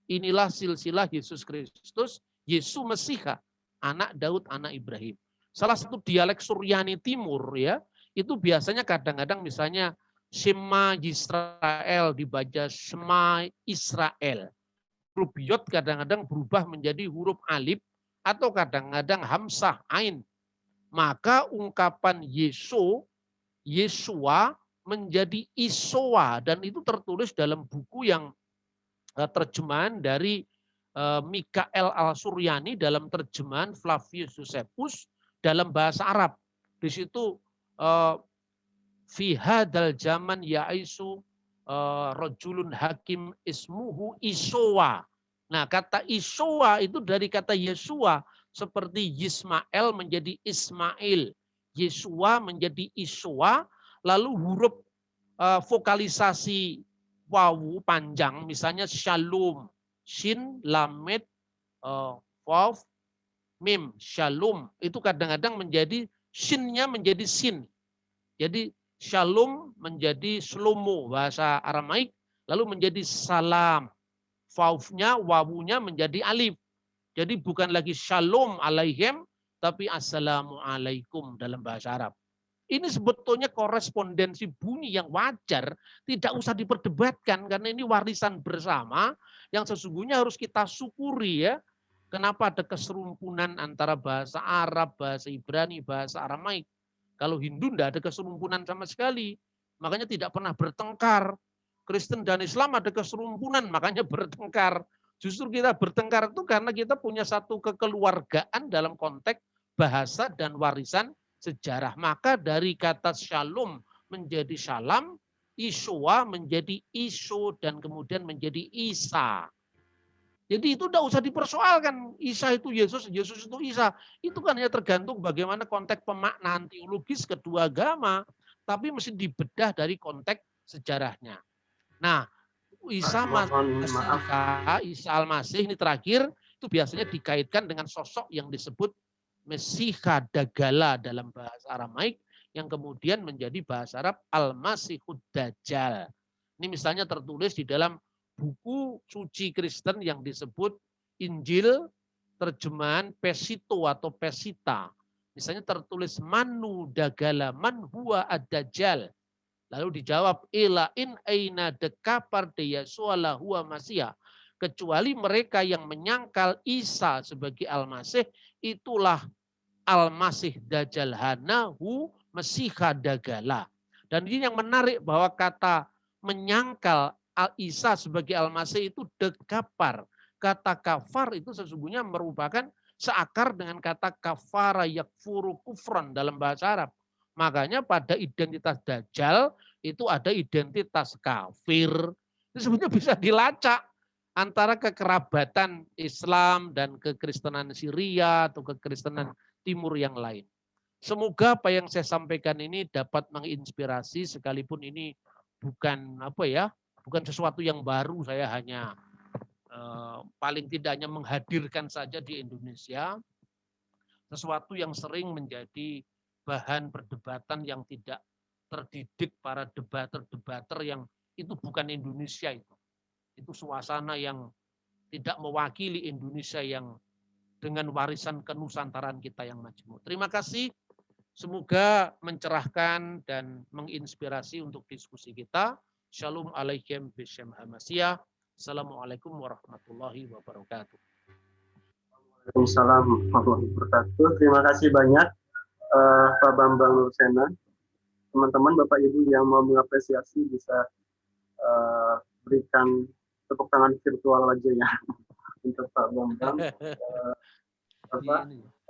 Inilah silsilah Yesus Kristus, Yesu Mesiha, anak Daud, anak Ibrahim. Salah satu dialek Suryani Timur ya, itu biasanya kadang-kadang misalnya Shema Yisrael dibaca Shema Israel. Huruf Yod kadang-kadang berubah menjadi huruf alif atau kadang-kadang hamsah ain. Maka ungkapan Yesua menjadi Isoa, dan itu tertulis dalam buku yang terjemahan dari Mikael Al-Suryani dalam terjemahan Flavius Josephus dalam bahasa Arab. Di situ fi hadal zaman yaisu rajulun hakim ismuhu Isoa. Nah, kata Isoa itu dari kata Yesua, seperti Yismael menjadi Ismail, Yesua menjadi Isoa, lalu huruf vokalisasi wawu panjang, misalnya Shalom, Shin, Lamed, Waw, Mim, Shalom, itu kadang-kadang menjadi Shinnya menjadi Sin. Jadi Shalom menjadi Shlomo, bahasa Aramaik, lalu menjadi Salam. Wawunya menjadi alif. Jadi bukan lagi shalom alaihim, tapi assalamualaikum dalam bahasa Arab. Ini sebetulnya korespondensi bunyi yang wajar, tidak usah diperdebatkan karena ini warisan bersama yang sesungguhnya harus kita syukuri ya. Kenapa ada keserumpunan antara bahasa Arab, bahasa Ibrani, bahasa Aramaik. Kalau Hindu tidak ada keserumpunan sama sekali, makanya tidak pernah bertengkar. Kristen dan Islam ada keserumpunan, makanya bertengkar. Justru kita bertengkar itu karena kita punya satu kekeluargaan dalam konteks bahasa dan warisan sejarah. Maka dari kata shalom menjadi salam, Iswa menjadi iso, dan kemudian menjadi Isa. Jadi itu tidak usah dipersoalkan. Isa itu Yesus, Yesus itu Isa. Itu kan hanya tergantung bagaimana konteks pemaknaan teologis kedua agama. Tapi mesti dibedah dari konteks sejarahnya. Nah, Isa Al-Masih ini terakhir, itu biasanya dikaitkan dengan sosok yang disebut Mesiha Dagala dalam bahasa Aramaik, yang kemudian menjadi bahasa Arab Al-Masihud Dajjal. Ini misalnya tertulis di dalam buku suci Kristen yang disebut Injil terjemahan Pesito atau Pesita. Misalnya tertulis Manu Dagala, Man huwa ad-Dajjal. Lalu dijawab, ila in aina dekapar deyasuala huwa masih. Kecuali mereka yang menyangkal Isa sebagai Al-Masih, itulah Al-Masih Dajjal hanahu Mesiha Dagala. Dan ini yang menarik bahwa kata menyangkal Isa sebagai Al-Masih itu dekapar. Kata kafar itu sesungguhnya merupakan seakar dengan kata kafara yakfuru kufran dalam bahasa Arab. Makanya pada identitas Dajjal itu ada identitas kafir. Itu sebenarnya bisa dilacak antara kekerabatan Islam dan kekristenan Syria atau kekristenan Timur yang lain. Semoga apa yang saya sampaikan ini dapat menginspirasi, sekalipun ini bukan bukan sesuatu yang baru. Saya hanya paling tidak hanya menghadirkan saja di Indonesia sesuatu yang sering menjadi bahan perdebatan yang tidak terdidik para debater-debater yang itu bukan Indonesia itu. Itu suasana yang tidak mewakili Indonesia yang dengan warisan kenusantaraan kita yang majmuk. Terima kasih. Semoga mencerahkan dan menginspirasi untuk diskusi kita. Shalom alaikum bisyam hamasiyah. Assalamualaikum warahmatullahi wabarakatuh. Waalaikumsalam warahmatullahi wabarakatuh. Terima kasih banyak Pak Bambang Nursena. Teman-teman, Bapak Ibu yang mau mengapresiasi bisa berikan tepuk tangan virtual aja ya untuk Pak Bambang.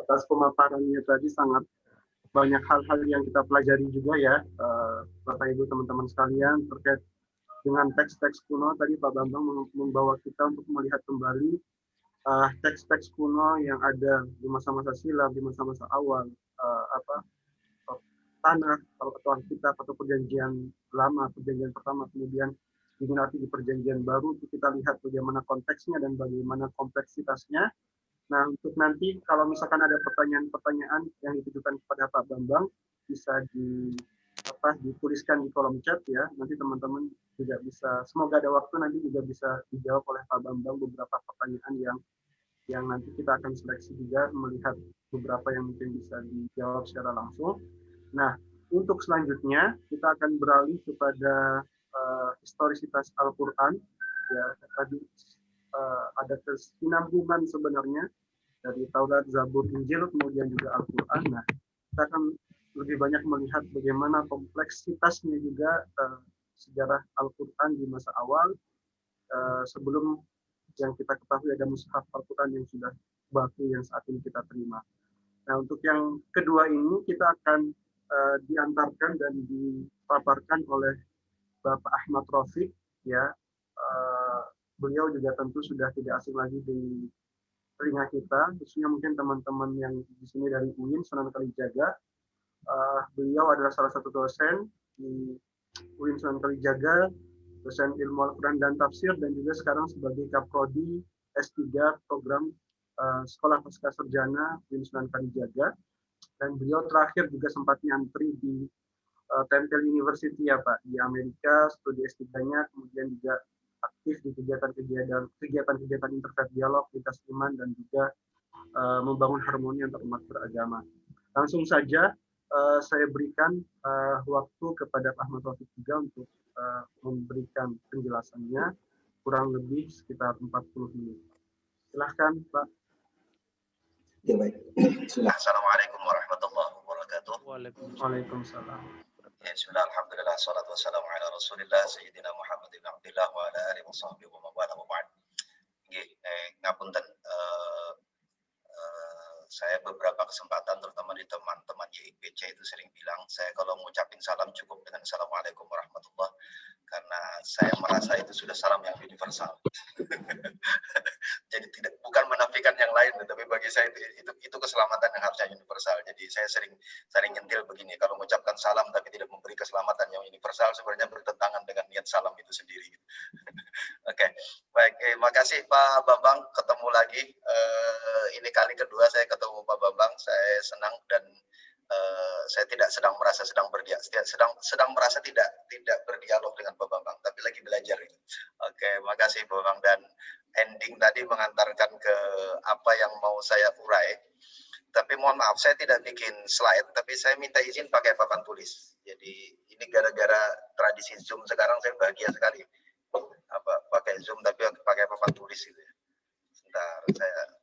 Atas pemaparannya tadi sangat banyak hal-hal yang kita pelajari juga ya, Bapak Ibu teman-teman sekalian, terkait dengan teks-teks kuno. Tadi Pak Bambang membawa kita untuk melihat kembali teks-teks kuno yang ada di masa-masa silam, di masa-masa awal, tanah atau Alkitab atau perjanjian lama, perjanjian pertama, kemudian diminati di perjanjian baru. Itu kita lihat bagaimana konteksnya dan bagaimana kompleksitasnya. Nah, untuk nanti kalau misalkan ada pertanyaan-pertanyaan yang ditujukan kepada Pak Bambang, bisa dituliskan di kolom chat ya. Nanti teman-teman juga bisa, semoga ada waktu nanti juga bisa dijawab oleh Pak Bambang beberapa pertanyaan yang nanti kita akan seleksi juga, melihat beberapa yang mungkin bisa dijawab secara langsung. Nah, untuk selanjutnya kita akan beralih kepada historisitas Al-Quran. Ya, tadi ada kesinambungan sebenarnya dari Taurat, Zabur, Injil, kemudian juga Al-Quran. Nah, kita akan lebih banyak melihat bagaimana kompleksitasnya juga sejarah Al-Quran di masa awal, sebelum yang kita ketahui ada mushaf Al-Quran yang sudah baku yang saat ini kita terima. Nah, untuk yang kedua ini kita akan diantarkan dan dipaparkan oleh Bapak Ahmad Rafiq ya. Beliau juga tentu sudah tidak asing lagi di telinga kita, khususnya mungkin teman-teman yang di sini dari UIN Sunan Kalijaga. Beliau adalah salah satu dosen di UIN Sunan Kalijaga, dosen ilmu Al-Quran dan Tafsir, dan juga sekarang sebagai Kaprodi S3 program Sekolah Pasca Sarjana UIN Sunan Kalijaga. Dan beliau terakhir juga sempat nyantri di Temple University ya Pak, di Amerika, studi S3-nya, kemudian juga aktif di kegiatan-kegiatan interfaith dialog, lintas iman, dan juga membangun harmoni antar umat beragama. Langsung saja saya berikan waktu kepada Pak Ahmad Taufik juga untuk memberikan penjelasannya, kurang lebih sekitar 40 menit. Silahkan, Pak. Ya, baik. Assalamualaikum warahmatullahi wabarakatuh. Waalaikumsalam. Ya, bismillah, alhamdulillah, salatu wassalamu ala rasulillah, sayyidina Muhammad ibn Abdillah, wa ala alihi wa sahbihi wa mawala wa ba'd. Ngapunten, saya beberapa kesempatan, terutama di teman-teman YIPC itu sering bilang, saya kalau mengucapin salam cukup dengan Assalamualaikum warahmatullah, karena saya merasa itu sudah salam yang universal. Jadi bukan menafikan yang lain, tetapi bagi saya itu keselamatan yang harusnya universal. Jadi saya sering nyentil begini, kalau mengucapkan salam tapi tidak memberi keselamatan yang universal, sebenarnya bertentangan dengan niat salam itu sendiri. Oke, baik. Makasih Pak Bambang, ketemu lagi. Ini kali kedua saya ketemu Pak Bambang, saya senang dan saya tidak sedang merasa tidak berdialog dengan Pak Bambang, tapi lagi belajar. Oke, makasih Pak Bambang, dan ending tadi mengantarkan ke apa yang mau saya urai. Tapi mohon maaf, saya tidak bikin slide, tapi saya minta izin pakai papan tulis. Jadi ini gara-gara tradisi Zoom sekarang, saya bahagia sekali pakai Zoom tapi pakai papan tulis gitu ya. Sebentar, saya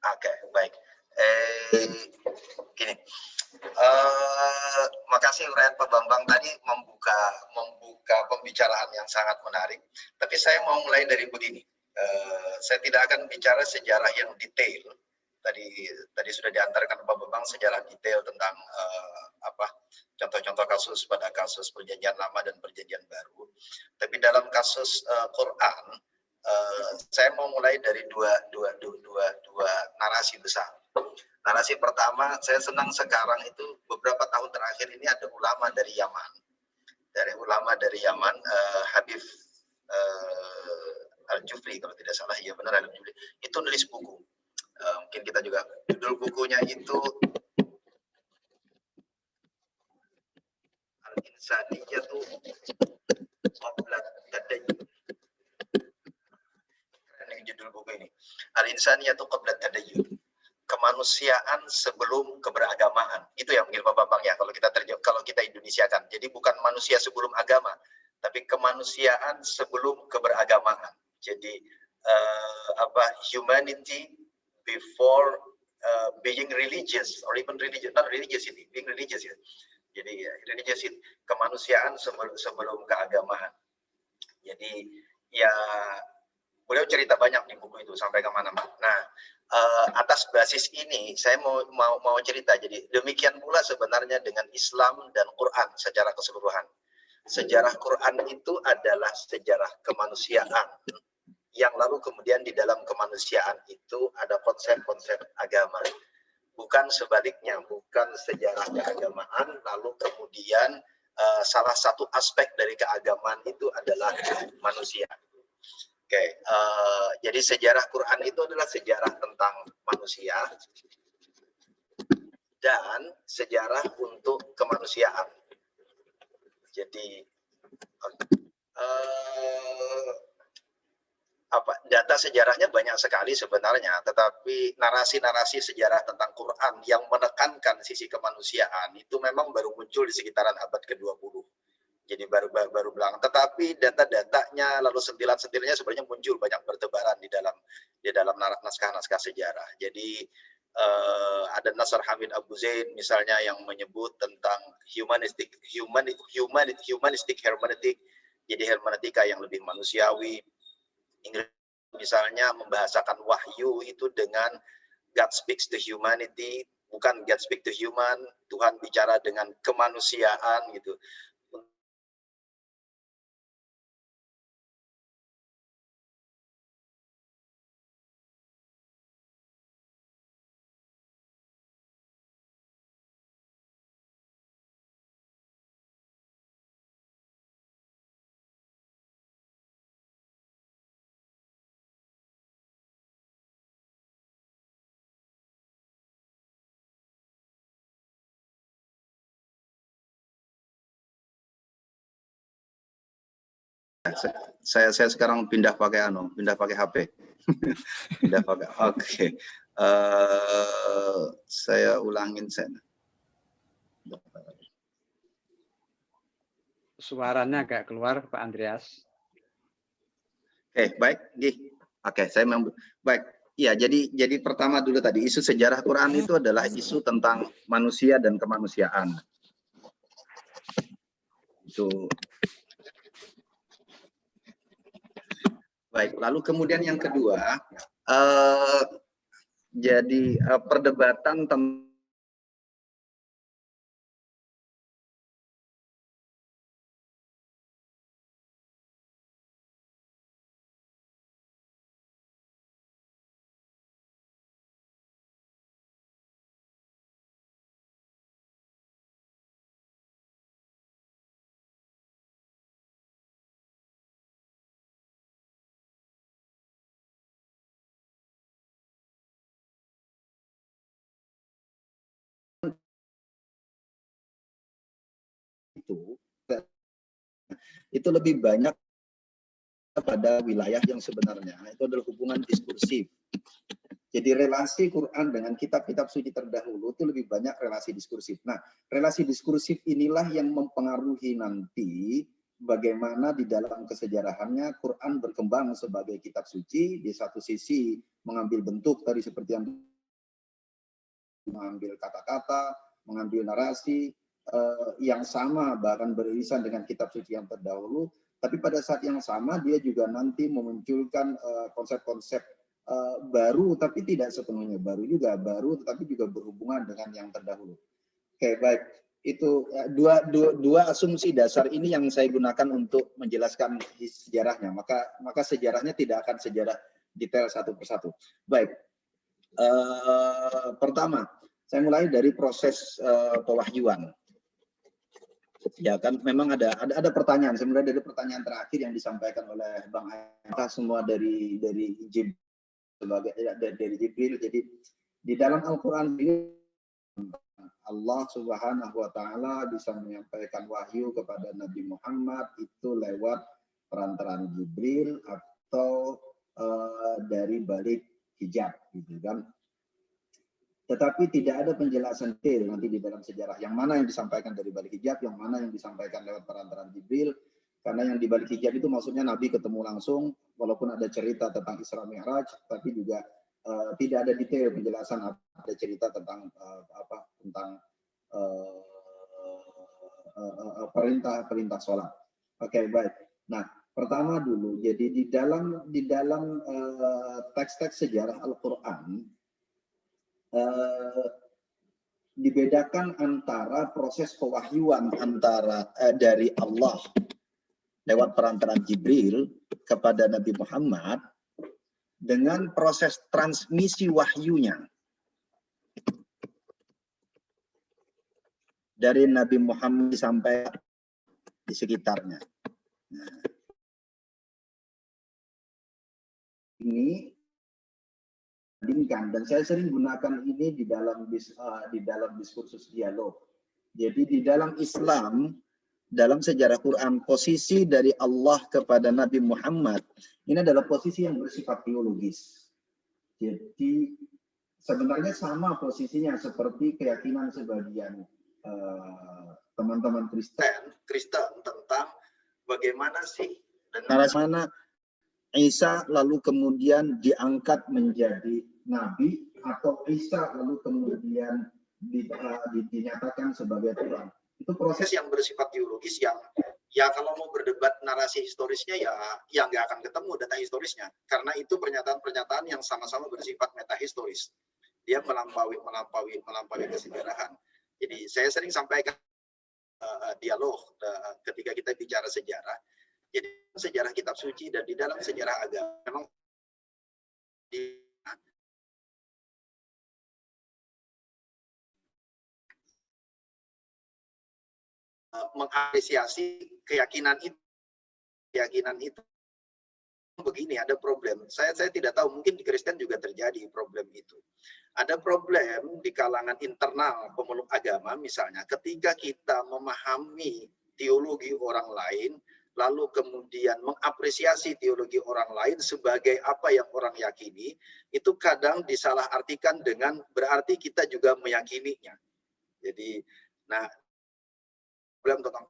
Oke, baik. Gini, makasih uraian Pak Bambang tadi membuka pembicaraan yang sangat menarik. Tapi saya mau mulai dari begini. Saya tidak akan bicara sejarah yang detail. Tadi sudah diantarkan Pak Bambang sejarah detail tentang contoh-contoh kasus pada kasus perjanjian lama dan perjanjian baru. Tapi dalam kasus Quran, saya mau mulai dari dua narasi besar. Narasi pertama, saya senang sekarang itu beberapa tahun terakhir ini ada ulama dari Yaman. Habib Al-Jufri kalau tidak salah, iya benar Al-Jufri. Itu nulis buku. Mungkin kita juga judul bukunya itu Al-Insaniyatu Qabla Tadayyun. Ini judul buku ini. Al-Insaniyatu Qabla Tadayyun. Kemanusiaan sebelum keberagamaan. Itu yang mungkin Pak Bambang ya, kalau kita Indonesiakan. Jadi bukan manusia sebelum agama, tapi kemanusiaan sebelum keberagamaan. Jadi humanity before being religious, or even religious, not religiosity, being religious ya. Jadi religiosity, kemanusiaan sebelum keagamaan. Jadi ya beliau cerita banyak di buku itu sampai kemana-mana. Nah, atas basis ini saya mau cerita. Jadi demikian pula sebenarnya dengan Islam dan Quran secara keseluruhan. Sejarah Quran itu adalah sejarah kemanusiaan yang lalu kemudian di dalam kemanusiaan itu ada konsep-konsep agama. Bukan sebaliknya, bukan sejarah keagamaan lalu kemudian salah satu aspek dari keagamaan itu adalah manusia. Oke, jadi sejarah Quran itu adalah sejarah tentang manusia dan sejarah untuk kemanusiaan. Jadi data sejarahnya banyak sekali sebenarnya, tetapi narasi-narasi sejarah tentang Quran yang menekankan sisi kemanusiaan itu memang baru muncul di sekitaran abad ke-20. Jadi baru belakang, tetapi data-datanya lalu sentilan-sentilnya sebenarnya muncul banyak bertebaran di dalam naskah-naskah sejarah. Jadi ada Nasr Hamid Abu Zaid misalnya yang menyebut tentang humanistic hermeneutik, jadi hermeneutika yang lebih manusiawi. Inggris misalnya membahasakan wahyu itu dengan God speaks to humanity, bukan God speak to human, Tuhan bicara dengan kemanusiaan gitu. Saya sekarang pindah pakai HP. Pindah pakai. Oke. Saya ulangin saya. Suaranya agak keluar, Pak Andreas. Oke, baik. Oke, saya baik. Iya, jadi pertama dulu tadi isu sejarah Quran itu adalah isu tentang manusia dan kemanusiaan. Itu. Baik, lalu kemudian yang kedua, jadi perdebatan tentang itu lebih banyak pada wilayah yang sebenarnya itu adalah hubungan diskursif. Jadi relasi Quran dengan kitab-kitab suci terdahulu itu lebih banyak relasi diskursif. Nah, relasi diskursif inilah yang mempengaruhi nanti bagaimana di dalam kesejarahannya Quran berkembang sebagai kitab suci, di satu sisi mengambil bentuk tadi seperti yang mengambil kata-kata, mengambil narasi yang sama bahkan beririsan dengan kitab suci yang terdahulu, tapi pada saat yang sama dia juga nanti memunculkan konsep-konsep baru, tapi tidak sepenuhnya baru juga, baru tetapi juga berhubungan dengan yang terdahulu. Oke, baik. Itu dua asumsi dasar ini yang saya gunakan untuk menjelaskan sejarahnya. Maka sejarahnya tidak akan sejarah detail satu persatu. Baik. Pertama, saya mulai dari proses pewahyuan. Ya kan, memang ada pertanyaan. Saya mulai dari pertanyaan terakhir yang disampaikan oleh Bang Aita, semua dari Jibril sebagai dari Jibril. Jadi di dalam Al-Quran ini Allah Subhanahu wa Ta'ala bisa menyampaikan wahyu kepada Nabi Muhammad itu lewat perantaraan Jibril atau dari balik hijab, gitu kan. Tetapi tidak ada penjelasan detail nanti di dalam sejarah yang mana yang disampaikan dari balik hijab, yang mana yang disampaikan lewat perantaraan Jibril. Karena yang di balik hijab itu maksudnya Nabi ketemu langsung, walaupun ada cerita tentang Isra Mi'raj, tapi juga tidak ada detail penjelasan, ada cerita tentang perintah sholat. Oke, baik. Nah, pertama dulu, jadi di dalam teks-teks sejarah Al-Quran dibedakan antara proses pewahyuan antara dari Allah lewat perantaraan Jibril kepada Nabi Muhammad dengan proses transmisi wahyunya dari Nabi Muhammad sampai di sekitarnya. Nah, ini dan saya sering gunakan ini di dalam diskursus dialog. Jadi di dalam Islam, dalam sejarah Quran, posisi dari Allah kepada Nabi Muhammad ini adalah posisi yang bersifat teologis. Jadi sebenarnya sama posisinya seperti keyakinan sebagian teman-teman Kristen tentang bagaimana sih mana Isa lalu kemudian diangkat menjadi nabi atau Isa lalu kemudian dinyatakan sebagai Tuhan. Itu proses yang bersifat teologis yang ya kalau mau berdebat narasi historisnya ya nggak akan ketemu data historisnya, karena itu pernyataan-pernyataan yang sama-sama bersifat metahistoris. Dia melampaui kesejarahan. Jadi saya sering sampaikan dialog ketika kita bicara sejarah. Jadi sejarah kitab suci dan di dalam sejarah agama memang mengapresiasi keyakinan itu begini, ada problem. Saya tidak tahu, mungkin di Kristen juga terjadi problem itu. Ada problem di kalangan internal pemeluk agama misalnya ketika kita memahami teologi orang lain lalu kemudian mengapresiasi teologi orang lain sebagai apa yang orang yakini, itu kadang disalahartikan dengan berarti kita juga meyakininya. Jadi, nah, problem tentang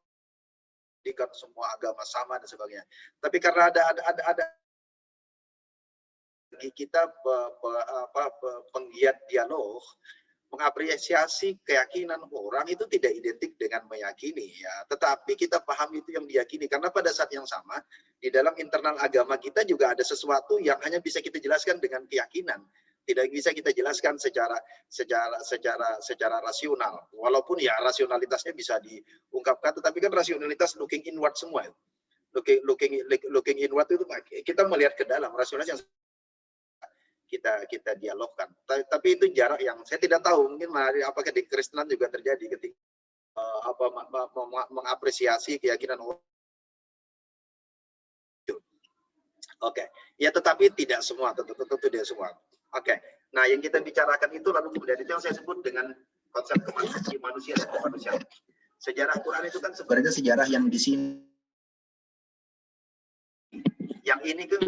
pendidikan semua agama sama dan sebagainya. Tapi karena ada kita penggiat dialog, mengapresiasi keyakinan orang itu tidak identik dengan meyakini ya, tetapi kita paham itu yang diyakini, karena pada saat yang sama di dalam internal agama kita juga ada sesuatu yang hanya bisa kita jelaskan dengan keyakinan, tidak bisa kita jelaskan secara rasional, walaupun ya rasionalitasnya bisa diungkapkan, tetapi kan rasionalitas looking inward semua, looking inward itu kita melihat ke dalam, rasionalitas yang kita dialogkan. Tapi itu jarak yang saya tidak tahu, mungkin apakah di Kristenan juga terjadi ketika mengapresiasi keyakinan orang. Oke, ya tetapi tidak semua, tentu tidak semua. Oke, nah yang kita bicarakan itu lalu kemudian itu yang saya sebut dengan konsep manusia dan kemanusiaan. Sejarah Quran itu kan sebenarnya sejarah yang di sini, yang ini kan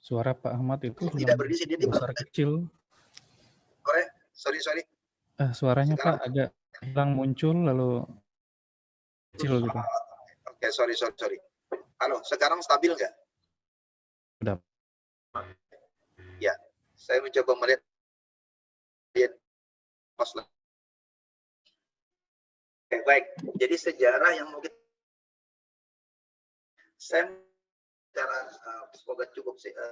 Suara Pak Ahmad itu tidak berdiri sendiri, besar kecil. Sorry. Suaranya Sekarang, Pak agak hilang muncul lalu kecil gitu. Oke, sorry. Halo, sekarang stabil nggak? Sudah. Ya, saya mencoba melihat pas. Oke, baik. Jadi sejarah yang mau kita, saya secara semoga cukup sih 30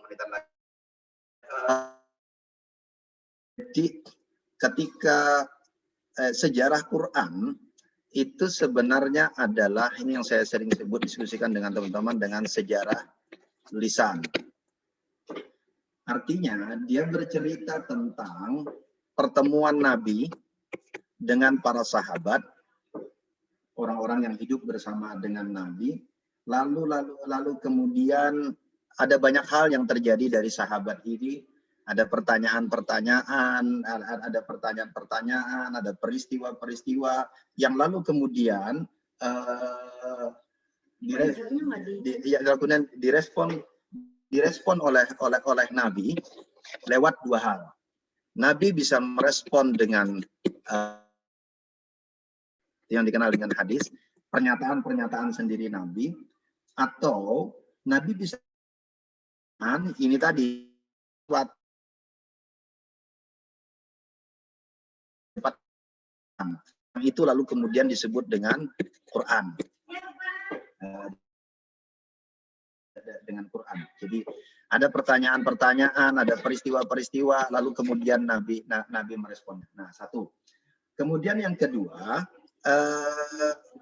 menitan lagi. Jadi ketika sejarah Quran itu sebenarnya adalah, ini yang saya sering diskusikan dengan teman-teman, dengan sejarah lisan. Artinya dia bercerita tentang pertemuan Nabi dengan para sahabat, orang-orang yang hidup bersama dengan Nabi, lalu kemudian ada banyak hal yang terjadi dari sahabat ini, ada pertanyaan-pertanyaan, ada peristiwa-peristiwa yang lalu kemudian direspon oleh Nabi lewat dua hal. Nabi bisa merespon dengan yang dikenal dengan hadis, pernyataan-pernyataan sendiri Nabi, atau Nabi bisa ini tadi itu lalu kemudian disebut dengan Quran. Dengan Quran. Jadi ada pertanyaan-pertanyaan, ada peristiwa-peristiwa, lalu kemudian Nabi merespon. Nah, satu. Kemudian yang kedua,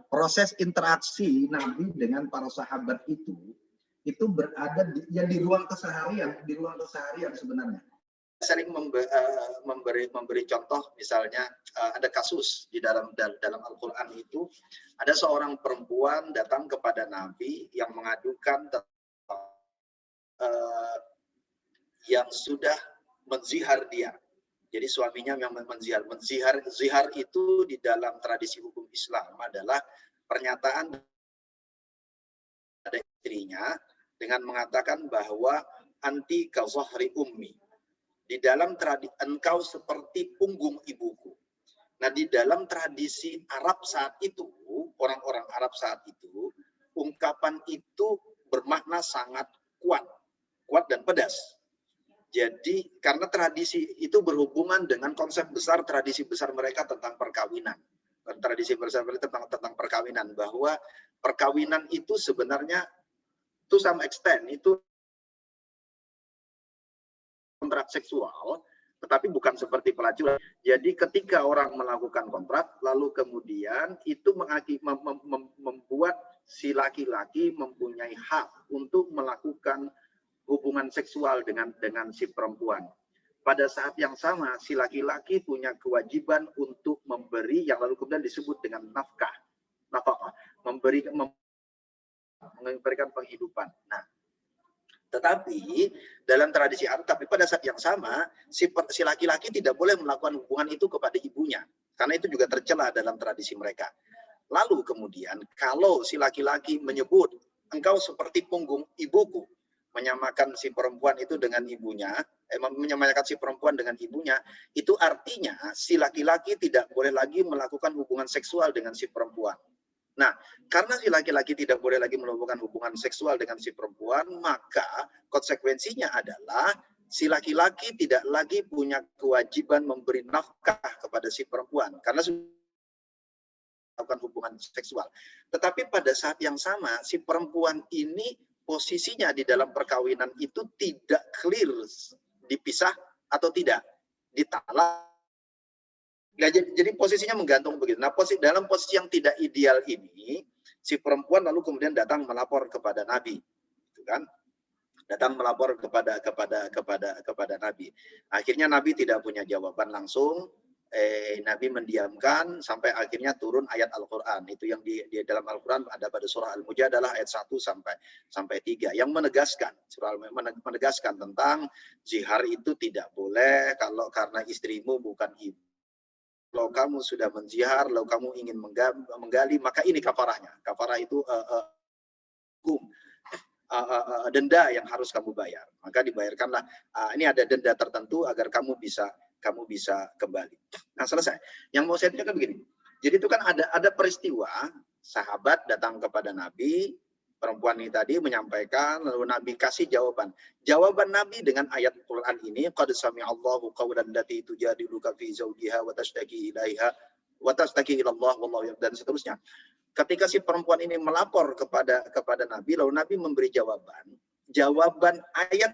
proses interaksi Nabi dengan para sahabat itu berada di ruang keseharian sebenarnya. Sering memberi contoh, misalnya ada kasus di dalam Al-Quran itu, ada seorang perempuan datang kepada Nabi yang mengadukan yang sudah menzihar dia. Jadi suaminya yang menzihar. Zihar itu di dalam tradisi hukum Islam adalah pernyataan dari istrinya dengan mengatakan bahwa anti ka zahri ummi. Di dalam tradisi engkau seperti punggung ibuku. Nah, di dalam tradisi Arab saat itu, orang-orang Arab saat itu, ungkapan itu bermakna sangat kuat dan pedas. Jadi karena tradisi itu berhubungan dengan konsep besar, tradisi besar mereka tentang perkawinan. Tradisi besar mereka tentang perkawinan, bahwa perkawinan itu sebenarnya to some extent itu kontrak seksual, tetapi bukan seperti pelacuran. Jadi ketika orang melakukan kontrak, lalu kemudian itu membuat si laki-laki mempunyai hak untuk melakukan hubungan seksual dengan si perempuan. Pada saat yang sama, si laki-laki punya kewajiban untuk memberi yang lalu kemudian disebut dengan nafkah, memberikan penghidupan. Nah, Tetapi dalam tradisi Arab, tapi pada saat yang sama, si laki-laki tidak boleh melakukan hubungan itu kepada ibunya. Karena itu juga tercela dalam tradisi mereka. Lalu kemudian, kalau si laki-laki menyebut, engkau seperti punggung ibuku, menyamakan si perempuan itu dengan ibunya, menyamakan si perempuan dengan ibunya, itu artinya si laki-laki tidak boleh lagi melakukan hubungan seksual dengan si perempuan. Nah, karena si laki-laki tidak boleh lagi melakukan hubungan seksual dengan si perempuan, maka konsekuensinya adalah si laki-laki tidak lagi punya kewajiban memberi nafkah kepada si perempuan karena sudah melakukan hubungan seksual. Tetapi pada saat yang sama, si perempuan ini posisinya di dalam perkawinan itu tidak clear dipisah atau tidak, ditalak. Nah, jadi posisinya menggantung begitu. Nah, dalam posisi yang tidak ideal ini, si perempuan lalu kemudian datang melapor kepada Nabi, gitu kan? Datang melapor kepada Nabi. Akhirnya Nabi tidak punya jawaban langsung. Nabi mendiamkan sampai akhirnya turun ayat Al-Quran. Itu yang di dalam Al-Quran ada pada surah Al-Mujadalah ayat 1 sampai 3 yang menegaskan, menegaskan tentang zihar itu tidak boleh kalau karena istrimu bukan ibu. Kalau kamu sudah menzihar, lalu kamu ingin menggali, maka ini kafarahnya. Kafarah itu denda yang harus kamu bayar. Maka dibayarkanlah. Ini ada denda tertentu agar kamu bisa kembali. Nah, selesai. Yang mau saya tunjukkan begini. Jadi itu kan ada peristiwa sahabat datang kepada Nabi, perempuan ini tadi menyampaikan, lalu Nabi kasih jawaban. Jawaban Nabi dengan ayat Quran ini, qad sami'allahu qawlan allati tujadiluka fi zawjiha wa tashtaki ilaiha wa tashtaki ila Allah wallahu dan seterusnya. Ketika si perempuan ini melapor kepada Nabi, lalu Nabi memberi jawaban ayat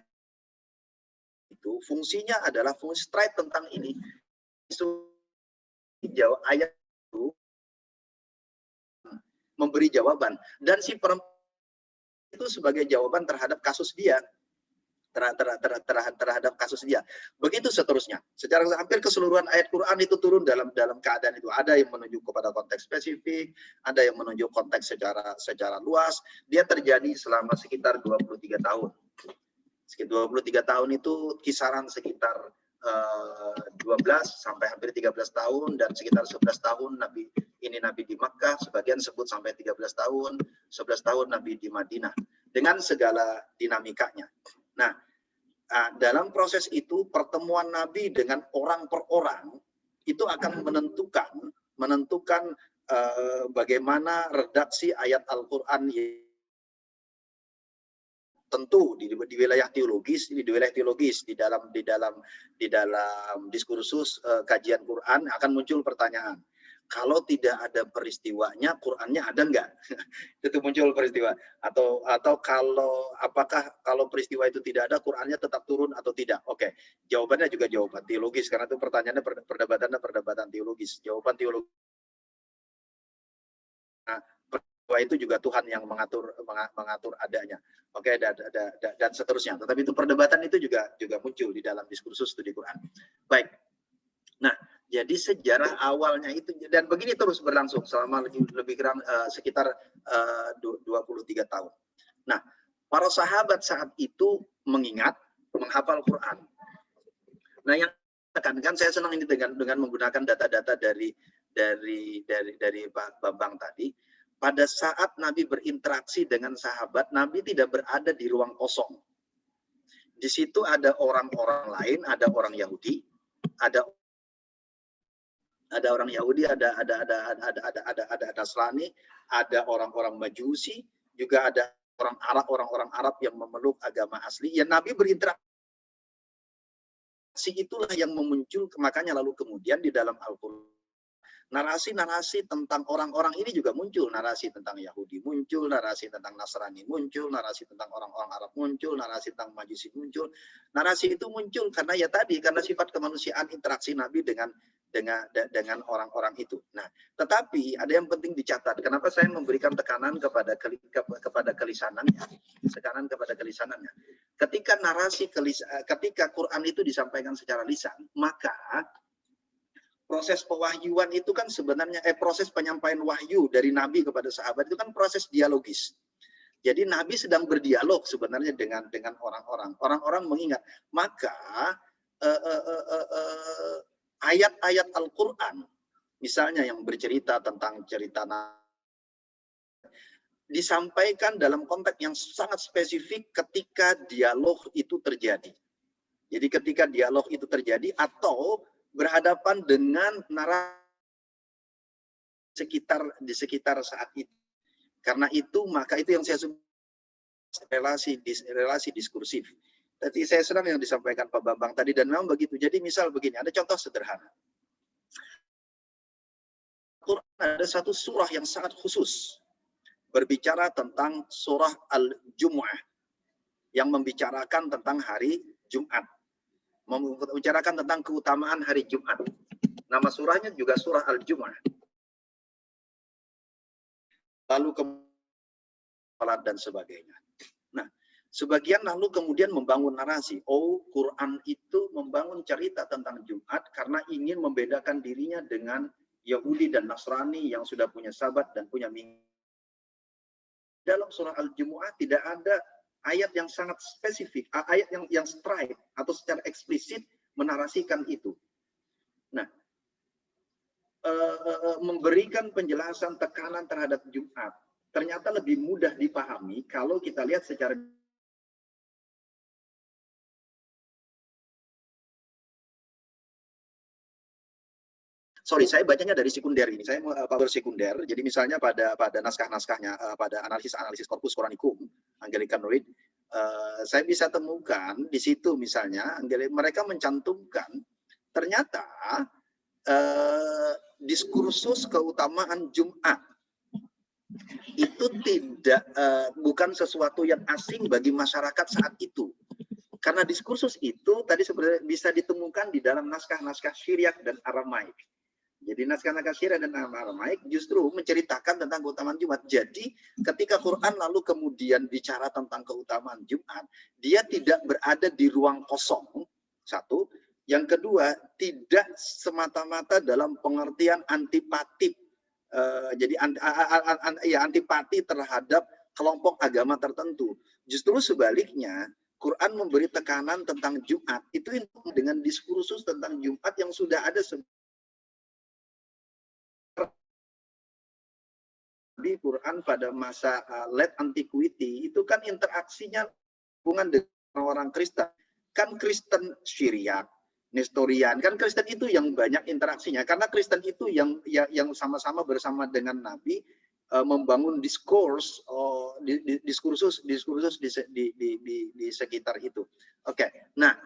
itu fungsinya adalah fungsi straight tentang ini. Ayat itu memberi jawaban dan si perempuan itu sebagai jawaban terhadap kasus dia, terhadap kasus dia. Begitu seterusnya. Secara hampir keseluruhan ayat Quran itu turun dalam keadaan itu. Ada yang menunjuk kepada konteks spesifik, ada yang menunjuk konteks secara luas. Dia terjadi selama sekitar 23 tahun. Sekitar 23 tahun itu kisaran sekitar 12 sampai hampir 13 tahun dan sekitar 11 tahun Nabi di Makkah, sebagian sebut sampai 13 tahun, 11 tahun Nabi di Madinah dengan segala dinamikanya. Nah, dalam proses itu pertemuan Nabi dengan orang per orang itu akan menentukan bagaimana redaksi ayat Al-Qur'an tentu di wilayah teologis, di dalam diskursus kajian Quran akan muncul pertanyaan. Kalau tidak ada peristiwanya, Qurannya ada enggak? Itu muncul peristiwa. Atau apakah kalau peristiwa itu tidak ada, Qurannya tetap turun atau tidak? Oke, jawabannya juga jawaban teologis karena itu pertanyaannya perdebatan teologis. Jawaban teologis. Nah, bahwa itu juga Tuhan yang mengatur adanya. Oke, dan seterusnya. Tetapi itu perdebatan itu juga muncul di dalam diskursus studi Quran. Baik. Nah, jadi sejarah awalnya itu dan begini terus berlangsung selama lebih kurang sekitar 23 tahun. Nah, para sahabat saat itu menghafal Quran. Nah, yang tekankan saya senang ini dengan menggunakan data-data dari Pak Bambang tadi. Pada saat Nabi berinteraksi dengan sahabat, Nabi tidak berada di ruang kosong. Di situ ada orang-orang lain, ada orang Yahudi, ada orang Yahudi, ada Nasrani, ada orang-orang Majusi, juga ada orang-orang Arab yang memeluk agama asli. Ya, Nabi berinteraksi itulah yang memuncul, makanya lalu kemudian di dalam Al-Qur'an narasi-narasi tentang orang-orang ini juga muncul, narasi tentang Yahudi muncul, narasi tentang Nasrani muncul, narasi tentang orang-orang Arab muncul, narasi tentang Majusi muncul. Narasi itu muncul karena sifat kemanusiaan interaksi Nabi dengan orang-orang itu. Nah, tetapi ada yang penting dicatat. Kenapa saya memberikan tekanan kepada kelisanannya? Ketika Quran itu disampaikan secara lisan, maka proses pewahyuan itu kan sebenarnya proses penyampaian wahyu dari Nabi kepada sahabat itu kan proses dialogis. Jadi Nabi sedang berdialog sebenarnya dengan orang-orang. Orang-orang mengingat. Maka ayat-ayat Al-Quran, misalnya yang bercerita tentang cerita disampaikan dalam konteks yang sangat spesifik ketika dialog itu terjadi. Jadi ketika dialog itu terjadi atau berhadapan dengan narasi di sekitar saat itu. Karena itu, maka itu yang saya sebut relasi diskursif. Tadi saya senang yang disampaikan Pak Bambang tadi, dan memang begitu. Jadi misal begini, ada contoh sederhana. Ada satu surah yang sangat khusus berbicara tentang surah Al-Jumu'ah yang membicarakan tentang hari Jumat, membicarakan tentang keutamaan hari Jumat. Nama surahnya juga surah Al-Jumu'ah. Lalu kemudian dan sebagainya. Nah, sebagian lalu kemudian membangun narasi. Oh, Quran itu membangun cerita tentang Jumat karena ingin membedakan dirinya dengan Yahudi dan Nasrani yang sudah punya Sabat dan punya Minggu. Dalam surah Al-Jumu'ah tidak ada ayat yang sangat spesifik, ayat yang straight atau secara eksplisit menarasikan itu. Nah, memberikan penjelasan tekanan terhadap Jumat ternyata lebih mudah dipahami kalau kita lihat secara saya bacanya dari sekunder ini. Saya power sekunder. Jadi misalnya pada naskah-naskahnya, pada analisis korpus Quranikum, Anglican Read, saya bisa temukan di situ misalnya mereka mencantumkan ternyata diskursus keutamaan Jumat itu bukan sesuatu yang asing bagi masyarakat saat itu. Karena diskursus itu tadi sebenarnya bisa ditemukan di dalam naskah-naskah Syriak dan Aramaik. Jadi naskah-naskah Syriak dan Aramaik justru menceritakan tentang keutamaan Jumat. Jadi ketika Quran lalu kemudian bicara tentang keutamaan Jumat, dia tidak berada di ruang kosong. Satu. Yang kedua, tidak semata-mata dalam pengertian antipatik. Jadi antipati terhadap kelompok agama tertentu. Justru sebaliknya, Quran memberi tekanan tentang Jumat. Itu dengan diskursus tentang Jumat yang sudah ada di Quran pada masa late antiquity. Itu kan interaksinya hubungan dengan orang Kristen. Kan Kristen Syriak, Nestorian, kan Kristen itu yang banyak interaksinya karena Kristen itu yang sama-sama bersama dengan Nabi membangun diskursus di sekitar itu. Oke. Nah,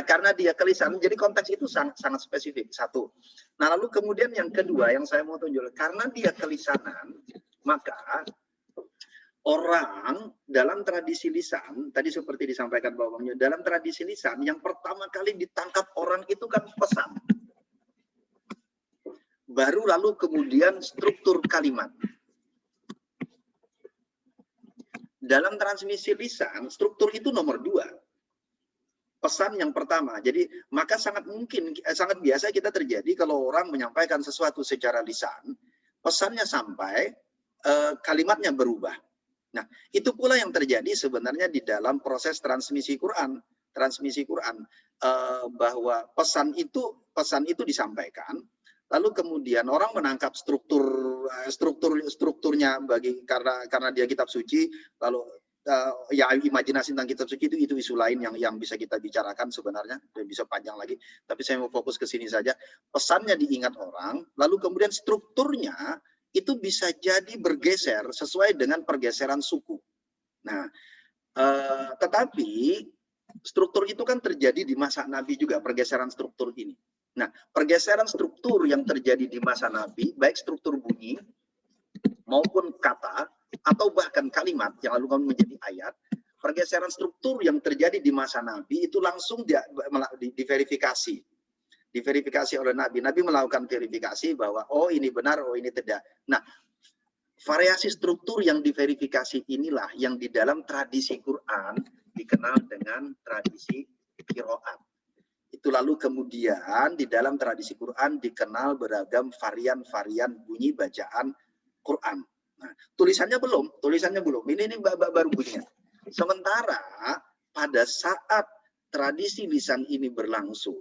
karena dia kelisan, jadi konteks itu sangat spesifik. Satu. Nah, lalu kemudian yang kedua yang saya mau tunjukkan, karena dia kelisanan, maka orang dalam tradisi lisan, tadi seperti disampaikan bawahnya, dalam tradisi lisan yang pertama kali ditangkap orang itu kan pesan. Baru lalu kemudian struktur kalimat. Dalam transmisi lisan, struktur itu nomor 2. Pesan yang pertama. Jadi maka sangat biasa kita terjadi kalau orang menyampaikan sesuatu secara lisan, pesannya sampai, kalimatnya berubah. Nah, itu pula yang terjadi sebenarnya di dalam proses transmisi Quran. Bahwa pesan itu disampaikan, lalu kemudian orang menangkap strukturnya karena dia kitab suci, lalu imajinasi tentang kitab suci itu isu lain yang bisa kita bicarakan sebenarnya, dan bisa panjang lagi. Tapi saya mau fokus ke sini saja. Pesannya diingat orang, lalu kemudian strukturnya itu bisa jadi bergeser sesuai dengan pergeseran suku. Nah, tetapi struktur itu kan terjadi di masa Nabi juga, pergeseran struktur ini. Nah, pergeseran struktur yang terjadi di masa Nabi, baik struktur bunyi maupun kata atau bahkan kalimat yang lalu menjadi ayat, pergeseran struktur yang terjadi di masa Nabi itu langsung diverifikasi. Diverifikasi oleh Nabi. Nabi melakukan verifikasi bahwa oh ini benar, oh ini tidak. Nah, variasi struktur yang diverifikasi inilah yang di dalam tradisi Quran dikenal dengan tradisi qiraat. Itu lalu kemudian di dalam tradisi Quran dikenal beragam varian-varian bunyi bacaan Quran. Nah, tulisannya belum. Ini baru bunyinya. Sementara pada saat tradisi lisan ini berlangsung,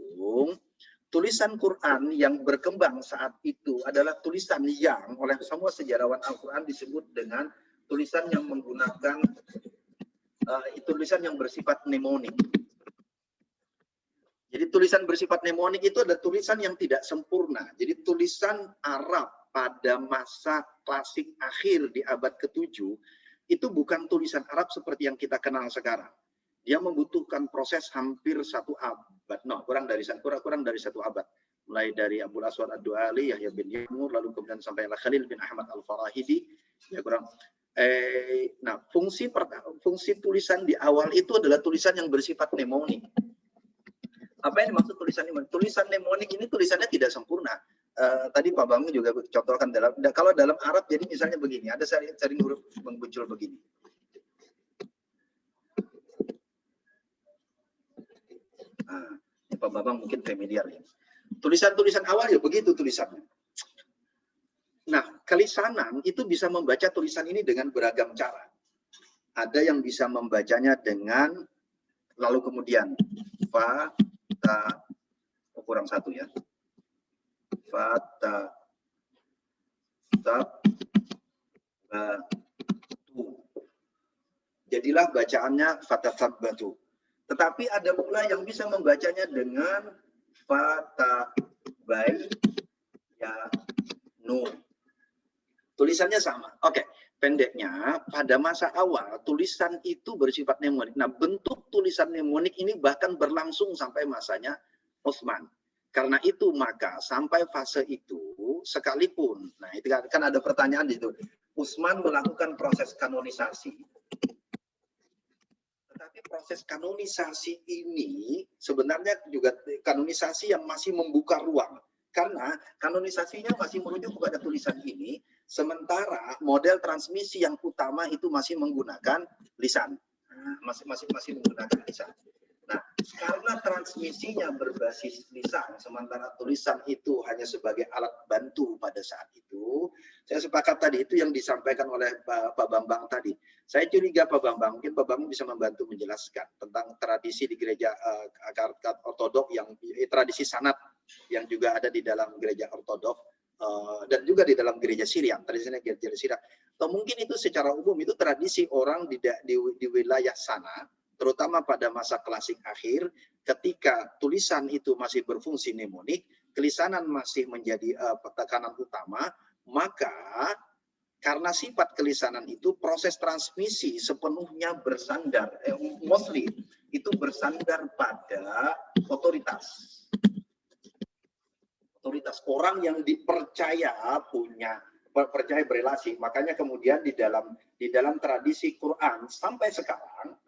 tulisan Quran yang berkembang saat itu adalah tulisan yang oleh semua sejarawan Al-Quran disebut dengan tulisan yang menggunakan tulisan yang bersifat mnemonik. Jadi tulisan bersifat mnemonik itu adalah tulisan yang tidak sempurna. Jadi tulisan Arab pada masa klasik akhir di abad ke-7 itu bukan tulisan Arab seperti yang kita kenal sekarang. Dia membutuhkan proses hampir 1 abad, kurang dari 1 abad. Mulai dari Abul Aswad Ad-Duali, Yahya bin Yamur, lalu kemudian sampai Khalil bin Ahmad Al-Farahidi. Ya kurang. Nah, fungsi tulisan di awal itu adalah tulisan yang bersifat mnemonik. Apa yang dimaksud tulisan mnemonik? Tulisan mnemonik ini tulisannya tidak sempurna. Tadi Pak Bambang juga contohkan kalau dalam Arab, jadi misalnya begini, ada sering huruf muncul begini. Nah, Pak Bambang mungkin familiar ya. Tulisan-tulisan awal ya begitu tulisannya. Nah, kelisanan itu bisa membaca tulisan ini dengan beragam cara. Ada yang bisa membacanya dengan lalu kemudian fa ta kurang 1 ya. Fa ta tu. Jadilah bacaannya fatasabbatu. Tetapi ada pula yang bisa membacanya dengan fatabayanu. Tulisannya sama. Oke, pendeknya pada masa awal tulisan itu bersifat mnemonik. Nah, bentuk tulisan mnemonik ini bahkan berlangsung sampai masanya Utsman. Karena itu maka sampai fase itu sekalipun, nah itu kan ada pertanyaan itu, Utsman melakukan proses kanonisasi. Tetapi proses kanonisasi ini sebenarnya juga kanonisasi yang masih membuka ruang. Karena kanonisasinya masih merujuk kepada tulisan ini, sementara model transmisi yang utama itu masih menggunakan lisan. Masih menggunakan lisan. Nah, karena transmisinya berbasis lisan, sementara tulisan itu hanya sebagai alat bantu pada saat itu, saya sepakat tadi itu yang disampaikan oleh Pak Bambang tadi. Saya curiga Pak Bambang, mungkin Pak Bambang bisa membantu menjelaskan tentang tradisi di gereja ortodok yang tradisi sanat yang juga ada di dalam gereja ortodok dan juga di dalam gereja Syria, tradisinya gereja Syria. Atau mungkin itu secara umum itu tradisi orang di wilayah sana, terutama pada masa klasik akhir, ketika tulisan itu masih berfungsi mnemonik, kelisanan masih menjadi tekanan utama, maka karena sifat kelisanan itu proses transmisi sepenuhnya bersandar, mostly itu bersandar pada otoritas. Otoritas orang yang dipercaya percaya berelasi. Makanya kemudian di dalam tradisi Quran sampai sekarang,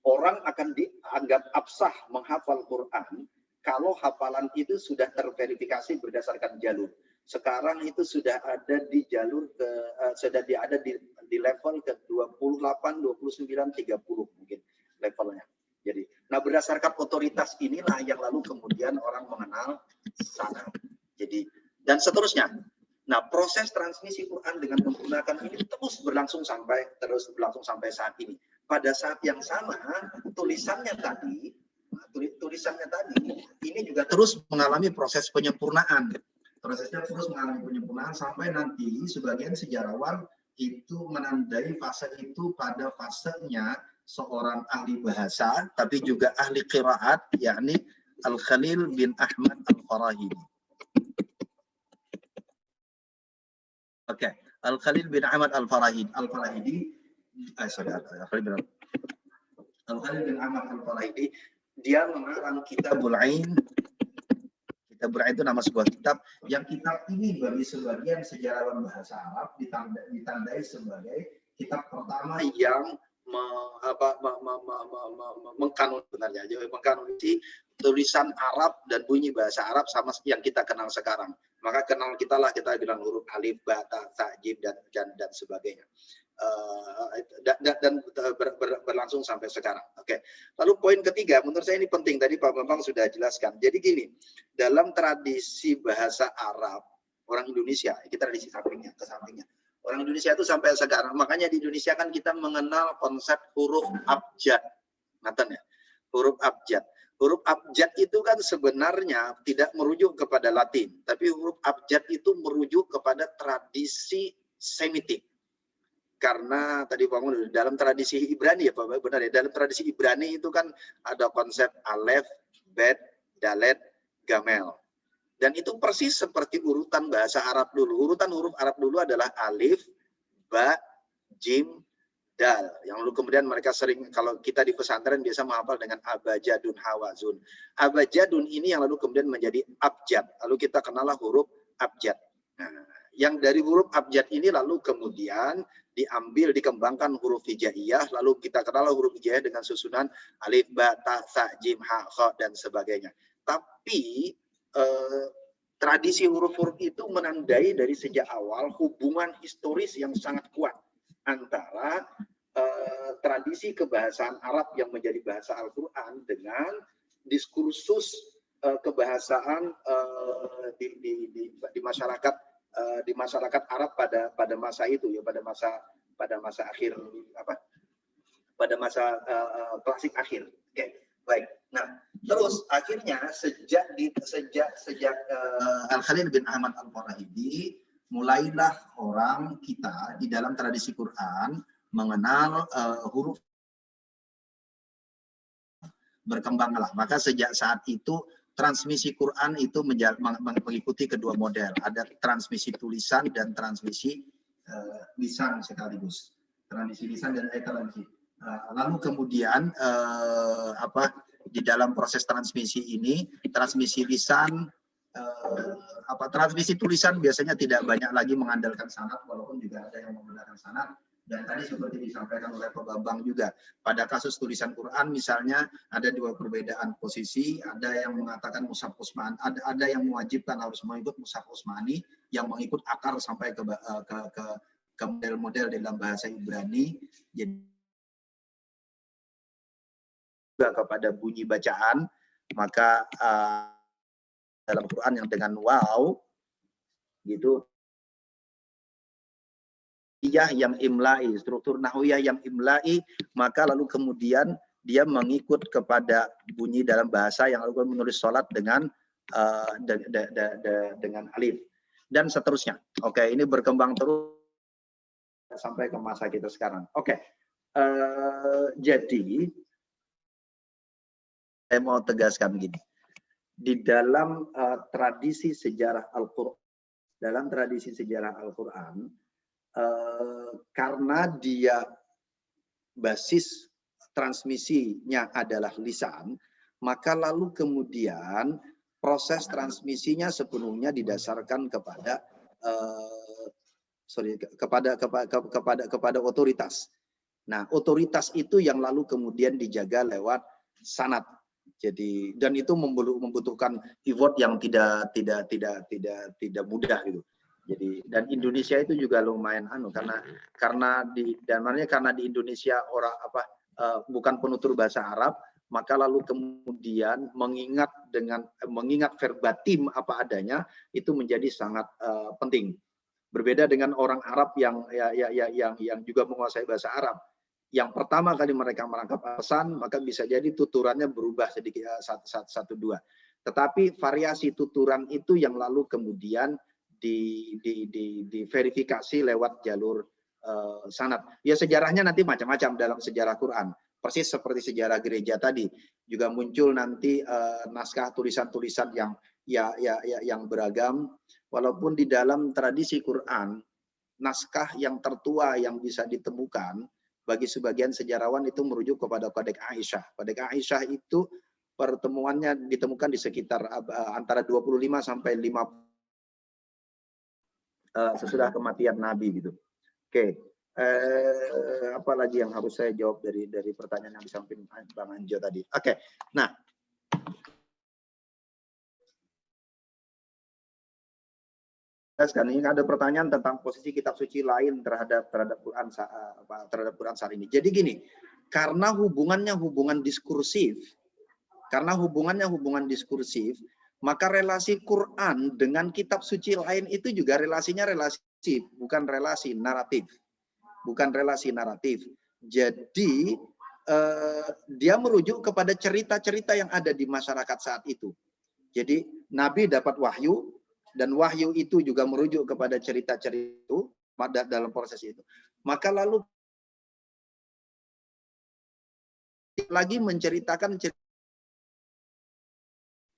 orang akan dianggap absah menghafal Quran kalau hafalan itu sudah terverifikasi berdasarkan jalur. Sekarang itu sudah ada di jalur sudah ada di level ke 28, 29, 30 mungkin levelnya. Jadi, nah berdasarkan otoritas inilah yang lalu kemudian orang mengenal sana. Jadi dan seterusnya. Nah, proses transmisi Quran dengan menggunakan ini terus berlangsung sampai saat ini. Pada saat yang sama, tulisannya tadi ini juga terus mengalami proses penyempurnaan. Prosesnya terus mengalami penyempurnaan sampai nanti sebagian sejarawan itu menandai fase itu pada fasenya seorang ahli bahasa, tapi juga ahli qiraat, yakni Al-Khalil bin Ahmad Al-Farahidi. Oke, Al-Khalil bin Ahmad Al-Farahidi. Al-Khalil bin Ahmad Al-Farahidi, dia mengarang Kitabul Ain. Kitabul Ain itu nama sebuah kitab, yang kitab ini bagi sebagian sejarawan bahasa Arab ditandai sebagai kitab pertama yang mengkanonisi tulisan Arab dan bunyi bahasa Arab sama yang kita kenal sekarang. Maka kenal kita bilang huruf alif, ba, ta, jim dan sebagainya. Dan berlangsung sampai sekarang. Oke. Lalu poin ketiga, menurut saya ini penting, tadi Pak Bambang sudah jelaskan. Jadi gini, dalam tradisi bahasa Arab Orang Indonesia, kita tradisi sampingnya, ke sampingnya. Orang Indonesia itu sampai sekarang, makanya di Indonesia kan kita mengenal konsep huruf abjad. Ngaten ya? Huruf abjad. Huruf abjad itu kan sebenarnya tidak merujuk kepada Latin, tapi huruf abjad itu merujuk kepada tradisi Semitik. Karena tadi Pak Mun, dalam tradisi Ibrani ya Pak, benar ya, dalam tradisi Ibrani itu kan ada konsep Alef, Bet, Dalet, Gamel. Dan itu persis seperti urutan bahasa Arab dulu. Urutan huruf Arab dulu adalah alif, ba, jim, dal. Yang lalu kemudian mereka sering, kalau kita di pesantren biasa menghafal dengan abajadun, hawazun. Abajadun ini yang lalu kemudian menjadi abjad. Lalu kita kenallah huruf abjad. Nah, yang dari huruf abjad ini lalu kemudian diambil, dikembangkan huruf hijaiyah. Lalu kita kenal huruf hijaiyah dengan susunan alif, ba, ta, sa, jim, ha, kha, dan sebagainya. Tapi tradisi huruf-huruf itu menandai dari sejak awal hubungan historis yang sangat kuat antara tradisi kebahasaan Arab yang menjadi bahasa Al-Quran dengan diskursus kebahasaan di masyarakat Arab pada masa itu ya, pada masa akhir apa, pada masa klasik akhir. Oke. Baik. Nah, terus akhirnya sejak Al-Khalil bin Ahmad Al-Farahidi, mulailah orang kita di dalam tradisi Quran mengenal huruf, berkembanglah. Maka sejak saat itu transmisi Quran itu mengikuti kedua model. Ada transmisi tulisan dan transmisi lisan sekaligus. Transmisi lisan dan transmisi. Lalu kemudian di dalam proses transmisi ini, transmisi lisan, transmisi tulisan biasanya tidak banyak lagi mengandalkan sanad, walaupun juga ada yang menggunakan sanad. Dan tadi seperti disampaikan oleh Pak Bambang juga, pada kasus tulisan Quran misalnya ada dua perbedaan posisi, ada yang mengatakan mushaf Utsmani, ada yang mewajibkan harus mengikut mushaf Utsmani, yang mengikut akar sampai ke model-model dalam bahasa Ibrani. Jadi kepada bunyi bacaan, maka dalam Quran yang dengan waw gitu, yang imla'i, struktur nahwiyah yang imla'i, maka lalu kemudian dia mengikut kepada bunyi dalam bahasa yang lalu menulis sholat dengan alif dan seterusnya. Oke, ini berkembang terus sampai ke masa kita sekarang. Oke, jadi saya mau tegaskan begini, di dalam tradisi sejarah Al-Quran, karena dia basis transmisinya adalah lisan, maka lalu kemudian proses transmisinya sepenuhnya didasarkan kepada kepada otoritas. Nah, otoritas itu yang lalu kemudian dijaga lewat sanad. Jadi, dan itu membutuhkan effort yang tidak mudah gitu. Jadi, dan Indonesia itu juga lumayan karena di Indonesia orang bukan penutur bahasa Arab, maka lalu kemudian mengingat verbatim apa adanya itu menjadi sangat penting. Berbeda dengan orang Arab yang juga menguasai bahasa Arab. Yang pertama kali mereka merangkap pesan, maka bisa jadi tuturannya berubah sedikit satu dua. Tetapi variasi tuturan itu yang lalu kemudian diverifikasi lewat jalur sanad. Ya yang nanti macam-macam dalam sejarah Quran. Persis seperti sejarah gereja tadi, juga muncul nanti naskah tulisan-tulisan yang beragam. Walaupun di dalam tradisi Quran, naskah yang tertua yang bisa ditemukan bagi sebagian sejarawan itu merujuk kepada Kodek Aisyah. Kodek Aisyah itu pertemuannya ditemukan di sekitar antara 25 sampai 50 sesudah kematian Nabi gitu. Oke. Apa lagi yang harus saya jawab dari pertanyaan yang disampaikan Bang Anjo tadi? Oke. Nah, ini ada pertanyaan tentang posisi kitab suci lain terhadap Quran saat ini. Jadi gini, karena hubungan diskursif, Maka relasi Quran dengan kitab suci lain itu juga relasinya relasi, bukan relasi naratif. Bukan relasi naratif. Jadi dia merujuk kepada cerita-cerita yang ada di masyarakat saat itu. Jadi Nabi dapat wahyu, dan wahyu itu juga merujuk kepada cerita-cerita itu pada dalam proses itu. Maka lalu lagi menceritakan cerita,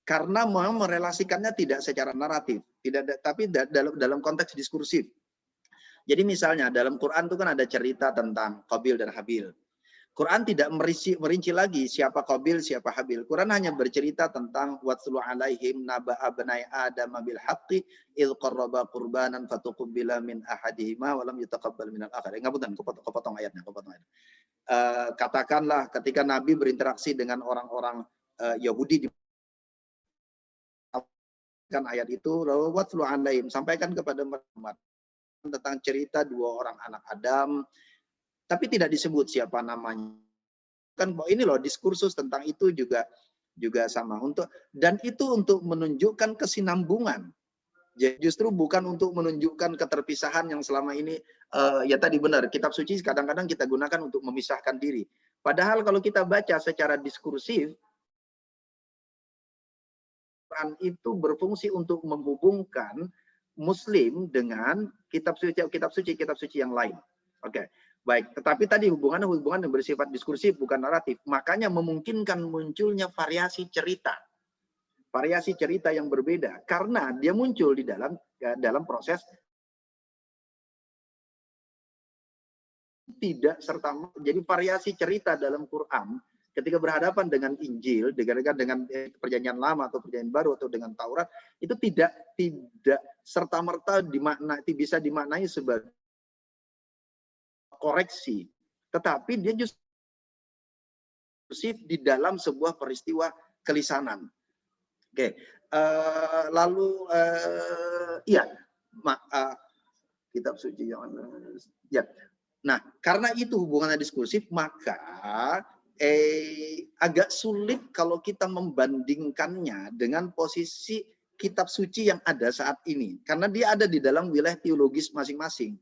karena mau merelasikannya tidak secara naratif, tapi dalam konteks diskursif. Jadi misalnya dalam Quran itu kan ada cerita tentang Qabil dan Habil. Quran tidak merinci lagi siapa Qabil, siapa Habil. Quran hanya bercerita tentang watlu alaihim naba'a bnai Adam bil haqqi id qarraba qurbanan fatuqbila min ahadihima wa lam yutaqabbal minal akhar. Ngapunten, kepotong ayatnya, katakanlah ketika Nabi berinteraksi dengan orang-orang Yahudi di kan ayat itu, watlu alaihim, sampaikan kepada Muhammad tentang cerita dua orang anak Adam, tapi tidak disebut siapa namanya. Kan ini loh diskursus tentang itu juga sama dan itu untuk menunjukkan kesinambungan. Jadi justru bukan untuk menunjukkan keterpisahan yang selama ini ya tadi benar, kitab suci kadang-kadang kita gunakan untuk memisahkan diri. Padahal kalau kita baca secara diskursif, Quran itu berfungsi untuk menghubungkan Muslim dengan kitab suci yang lain. Oke. Baik, tetapi tadi hubungan yang bersifat diskursif bukan naratif, makanya memungkinkan munculnya variasi cerita yang berbeda karena dia muncul di dalam proses tidak serta jadi variasi cerita dalam Quran ketika berhadapan dengan Injil, dengan perjanjian lama atau perjanjian baru atau dengan Taurat itu tidak serta merta bisa dimaknai sebagai koreksi, tetapi dia justru di dalam sebuah peristiwa kelisanan. Oke, lalu kitab suci yang ya. Nah, karena itu hubungannya diskursif, maka agak sulit kalau kita membandingkannya dengan posisi kitab suci yang ada saat ini, karena dia ada di dalam wilayah teologis masing-masing.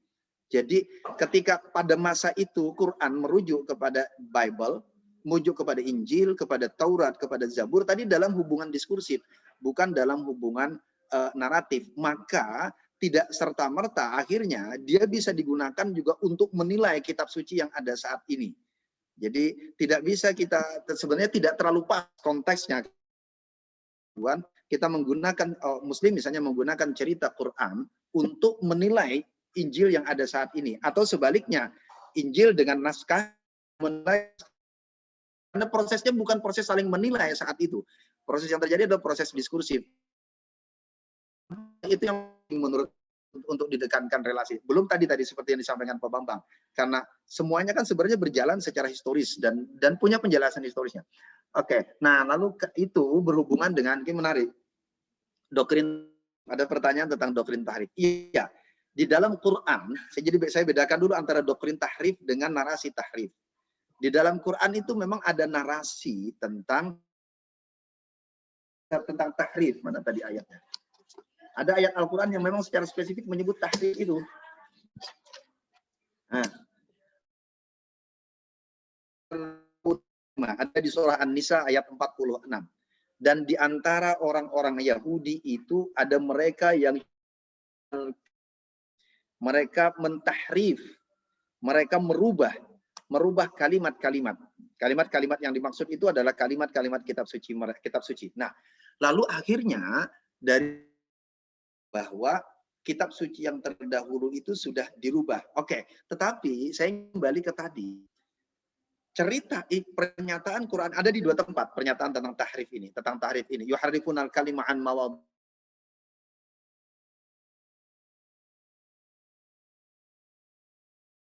Jadi ketika pada masa itu Quran merujuk kepada Bible, merujuk kepada Injil, kepada Taurat, kepada Zabur, tadi dalam hubungan diskursif, bukan dalam hubungan naratif. Maka tidak serta-merta akhirnya dia bisa digunakan juga untuk menilai kitab suci yang ada saat ini. Jadi tidak bisa sebenarnya tidak terlalu pas konteksnya. Kita menggunakan, Muslim misalnya menggunakan cerita Quran untuk menilai Injil yang ada saat ini, atau sebaliknya Injil dengan naskah menilai, karena prosesnya bukan proses saling menilai saat itu. Proses yang terjadi adalah proses diskursif. Itu yang menurut untuk didekatkan relasi. Belum tadi seperti yang disampaikan Pak Bambang, karena semuanya kan sebenarnya berjalan secara historis dan punya penjelasan historisnya. Oke, nah lalu itu berhubungan dengan ini menarik. Doktrin, ada pertanyaan tentang doktrin tahrif. Iya. Di dalam Quran, saya bedakan dulu antara doktrin tahrif dengan narasi tahrif. Di dalam Quran itu memang ada narasi tentang tahrif. Mana tadi ayatnya? Ada ayat Al-Quran yang memang secara spesifik menyebut tahrif itu. Nah, ada di surah An-Nisa ayat 46. Dan di antara orang-orang Yahudi itu ada mereka yang mereka mentahrif, mereka merubah kalimat-kalimat. Kalimat-kalimat yang dimaksud itu adalah kalimat-kalimat kitab suci. Nah, lalu akhirnya dari bahwa kitab suci yang terdahulu itu sudah dirubah. Oke, tetapi saya kembali ke tadi. Cerita pernyataan Quran ada di dua tempat, pernyataan tentang tahrif ini, Yuharrifunal kalima an mawadhi.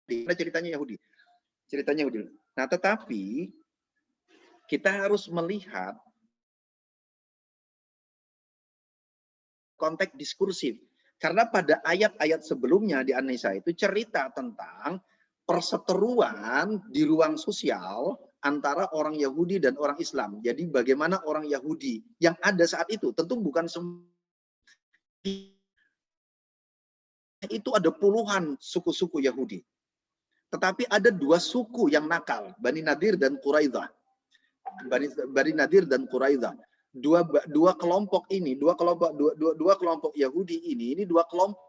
Ceritanya Yahudi. Nah, tetapi kita harus melihat konteks diskursif. Karena pada ayat-ayat sebelumnya di An-Nisa itu cerita tentang perseteruan di ruang sosial antara orang Yahudi dan orang Islam. Jadi bagaimana orang Yahudi yang ada saat itu, tentu bukan semua, itu ada puluhan suku-suku Yahudi. Tetapi ada dua suku yang nakal, Bani Nadir dan Quraidah. Bani Nadir dan Quraidah. Dua kelompok ini, dua kelompok Yahudi ini dua kelompok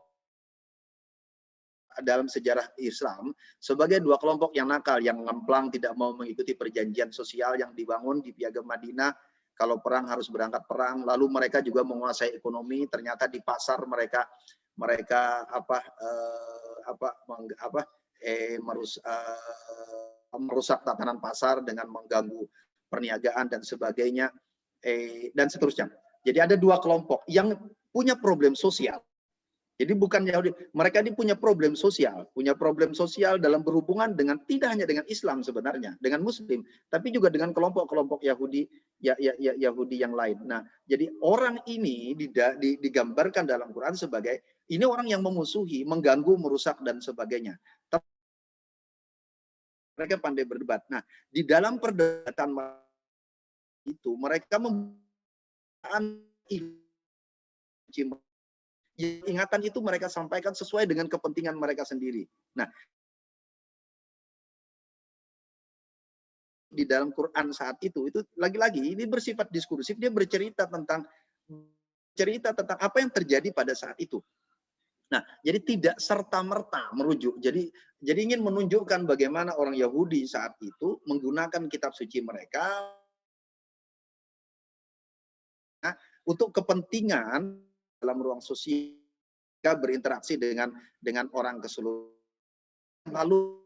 dalam sejarah Islam sebagai dua kelompok yang nakal, yang ngemplang, tidak mau mengikuti perjanjian sosial yang dibangun di Piagam Madinah. Kalau perang harus berangkat perang. Lalu mereka juga menguasai ekonomi. Ternyata di pasar mereka merusak tatanan pasar dengan mengganggu perniagaan dan sebagainya, dan seterusnya. Jadi ada dua kelompok yang punya problem sosial. Jadi bukan Yahudi, mereka ini punya problem sosial dalam berhubungan dengan tidak hanya dengan Islam sebenarnya, dengan Muslim, tapi juga dengan kelompok-kelompok Yahudi Yahudi yang lain. Nah, jadi orang ini digambarkan dalam Quran sebagai ini orang yang memusuhi, mengganggu, merusak dan sebagainya. Tapi mereka pandai berdebat. Nah, di dalam perdebatan itu mereka ingatan itu mereka sampaikan sesuai dengan kepentingan mereka sendiri. Nah, di dalam Quran saat itu lagi-lagi ini bersifat diskursif, dia bercerita tentang apa yang terjadi pada saat itu. Nah, jadi tidak serta-merta merujuk. Jadi ingin menunjukkan bagaimana orang Yahudi saat itu menggunakan kitab suci mereka untuk kepentingan dalam ruang sosial, berinteraksi dengan orang keseluruhan. Lalu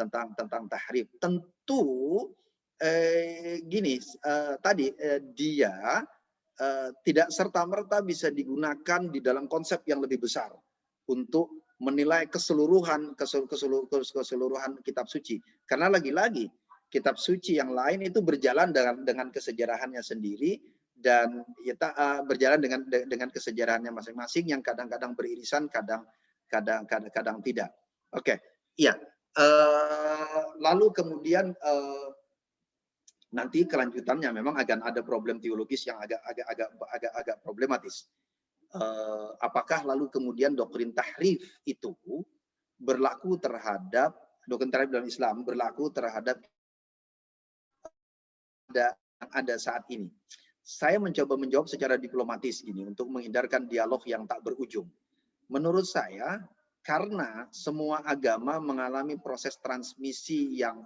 tentang tahrif, tentu dia tidak serta-merta bisa digunakan di dalam konsep yang lebih besar untuk menilai keseluruhan kitab suci. Karena lagi-lagi kitab suci yang lain itu berjalan dengan kesejarahannya sendiri, dan berjalan dengan kesejarahannya masing-masing yang kadang-kadang beririsan, kadang tidak. Oke, iya. Lalu kemudian nanti kelanjutannya memang akan ada problem teologis yang agak problematis. Apakah lalu kemudian doktrin tahrif itu berlaku terhadap doktrin tahrif dalam Islam berlaku terhadap ada saat ini? Saya mencoba menjawab secara diplomatis ini untuk menghindarkan dialog yang tak berujung. Menurut saya, karena semua agama mengalami proses transmisi yang,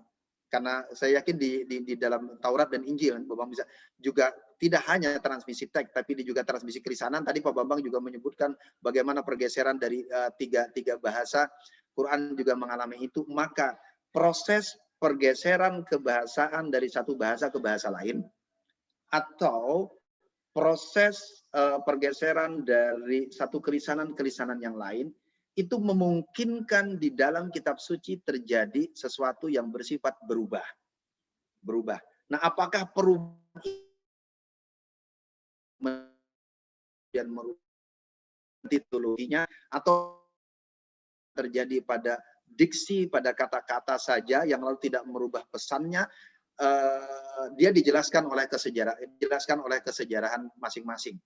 karena saya yakin di dalam Taurat dan Injil, Pak Bambang bisa juga tidak hanya transmisi teks, tapi juga transmisi kerisanan. Tadi Pak Bambang juga menyebutkan bagaimana pergeseran dari tiga bahasa. Quran juga mengalami itu. Maka proses pergeseran kebahasaan dari satu bahasa ke bahasa lain, atau proses pergeseran dari satu kerisanan yang lain, itu memungkinkan di dalam kitab suci terjadi sesuatu yang bersifat berubah. Nah, apakah perubahan dan merubah titologinya atau terjadi pada diksi, pada kata-kata saja yang lalu tidak merubah pesannya? Dia dijelaskan oleh kesejarahan masing-masing.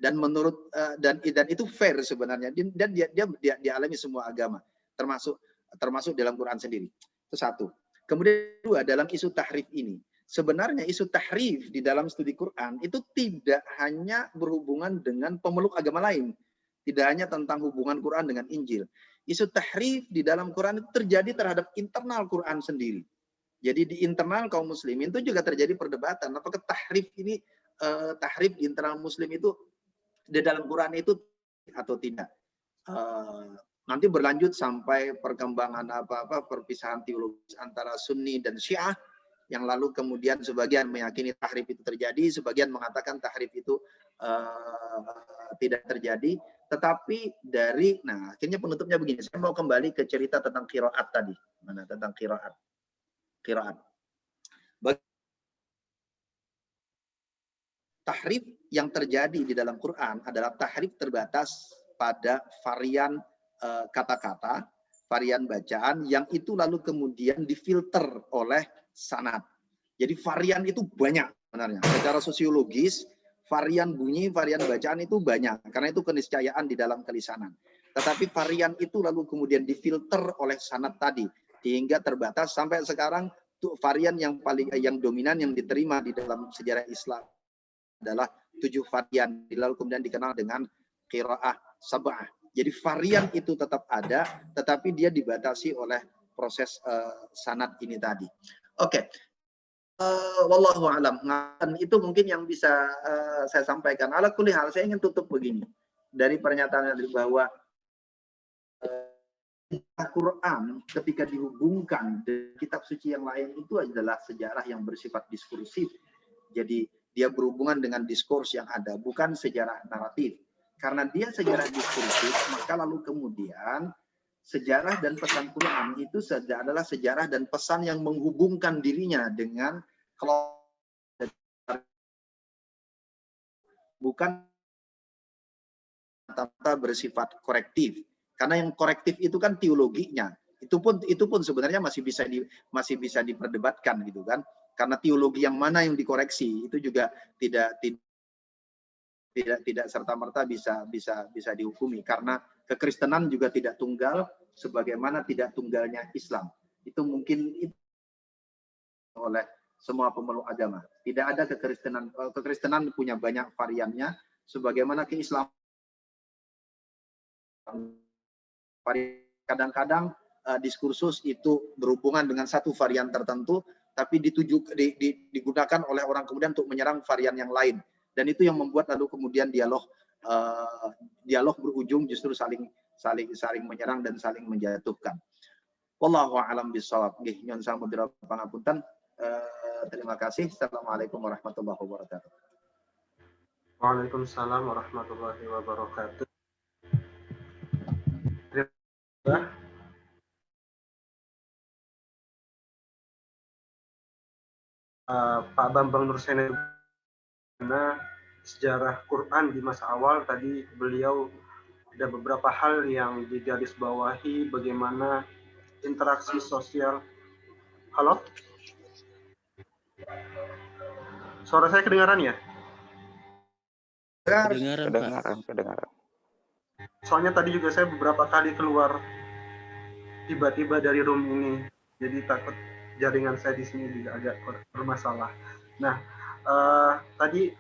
Dan menurut dan itu fair sebenarnya, dan dia dialami semua agama, termasuk dalam Quran sendiri. Itu satu. Kemudian dua, dalam isu tahrif ini, sebenarnya isu tahrif di dalam studi Quran itu tidak hanya berhubungan dengan pemeluk agama lain, tidak hanya tentang hubungan Quran dengan Injil. Isu tahrif di dalam Quran itu terjadi terhadap internal Quran sendiri. Jadi di internal kaum muslimin itu juga terjadi perdebatan, apakah tahrif ini tahrif di internal muslim itu di dalam Quran itu atau tidak. Nanti berlanjut sampai perkembangan perpisahan teologis antara Sunni dan Syiah, yang lalu kemudian sebagian meyakini tahrif itu terjadi, sebagian mengatakan tahrif itu tidak terjadi. Tetapi akhirnya penutupnya begini, saya mau kembali ke cerita tentang qiraat tadi. Tentang qiraat. Tahrif yang terjadi di dalam Quran adalah tahrif terbatas pada varian kata-kata, varian bacaan yang itu lalu kemudian difilter oleh sanad. Jadi varian itu banyak sebenarnya. Secara sosiologis, varian bunyi, varian bacaan itu banyak. Karena itu keniscayaan di dalam kelisanan. Tetapi varian itu lalu kemudian difilter oleh sanad tadi. Hingga terbatas sampai sekarang varian yang paling dominan yang diterima di dalam sejarah Islam adalah 7 varian. Lalu kemudian dikenal dengan qiraah sab'ah. Jadi varian itu tetap ada, tetapi dia dibatasi oleh proses sanad ini tadi. Oke. Wallahu a'lam. Itu mungkin yang bisa saya sampaikan. Ala kulli hal, saya ingin tutup begini. Dari pernyataan dari bahwa Al-Quran ketika dihubungkan dengan kitab suci yang lain itu adalah sejarah yang bersifat diskursif. Jadi dia berhubungan dengan diskurs yang ada, bukan sejarah naratif. Karena dia sejarah diskursif, maka lalu kemudian sejarah dan pesan Quran itu adalah sejarah dan pesan yang menghubungkan dirinya dengan bukan tata bersifat korektif. Karena yang korektif itu kan teologinya. Itu pun sebenarnya masih bisa diperdebatkan gitu kan. Karena teologi yang mana yang dikoreksi itu juga tidak serta-merta bisa dihukumi, karena kekristenan juga tidak tunggal sebagaimana tidak tunggalnya Islam. Itu mungkin oleh semua pemeluk agama. Tidak ada kekristenan punya banyak variannya sebagaimana keislaman. Kadang-kadang diskursus itu berhubungan dengan satu varian tertentu, tapi digunakan oleh orang kemudian untuk menyerang varian yang lain. Dan itu yang membuat lalu kemudian dialog berujung justru saling menyerang dan saling menjatuhkan. Wallahu a'lam bishawab. Nggih, nyuwun samudra pangapunten. Terima kasih. Assalamualaikum warahmatullahi wabarakatuh. Waalaikumsalam warahmatullahi wabarakatuh. Pak Bambang Nursena, karena sejarah Quran di masa awal tadi beliau ada beberapa hal yang digarisbawahi, bagaimana interaksi sosial. Halo? Suara saya kedengaran ya? Kedengaran. Soalnya tadi juga saya beberapa kali keluar tiba-tiba dari room ini, jadi takut jaringan saya di sini juga agak bermasalah. Nah, tadi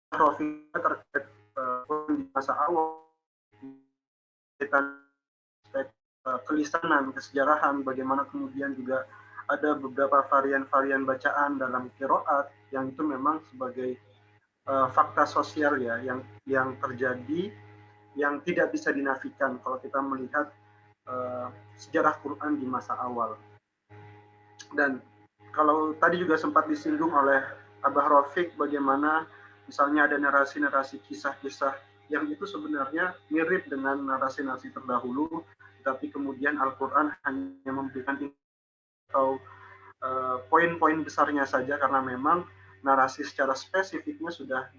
Rofi terkait di masa awal kelisanan, kesejarahan, bagaimana kemudian juga ada beberapa varian-varian bacaan dalam qiraat yang itu memang sebagai fakta sosial ya yang terjadi, yang tidak bisa dinafikan kalau kita melihat sejarah Quran di masa awal. Dan kalau tadi juga sempat disinggung oleh Abah Rafiq, bagaimana misalnya ada narasi-narasi kisah-kisah yang itu sebenarnya mirip dengan narasi-narasi terdahulu, tapi kemudian Al-Quran hanya memberikan atau poin-poin besarnya saja, karena memang narasi secara spesifiknya sudah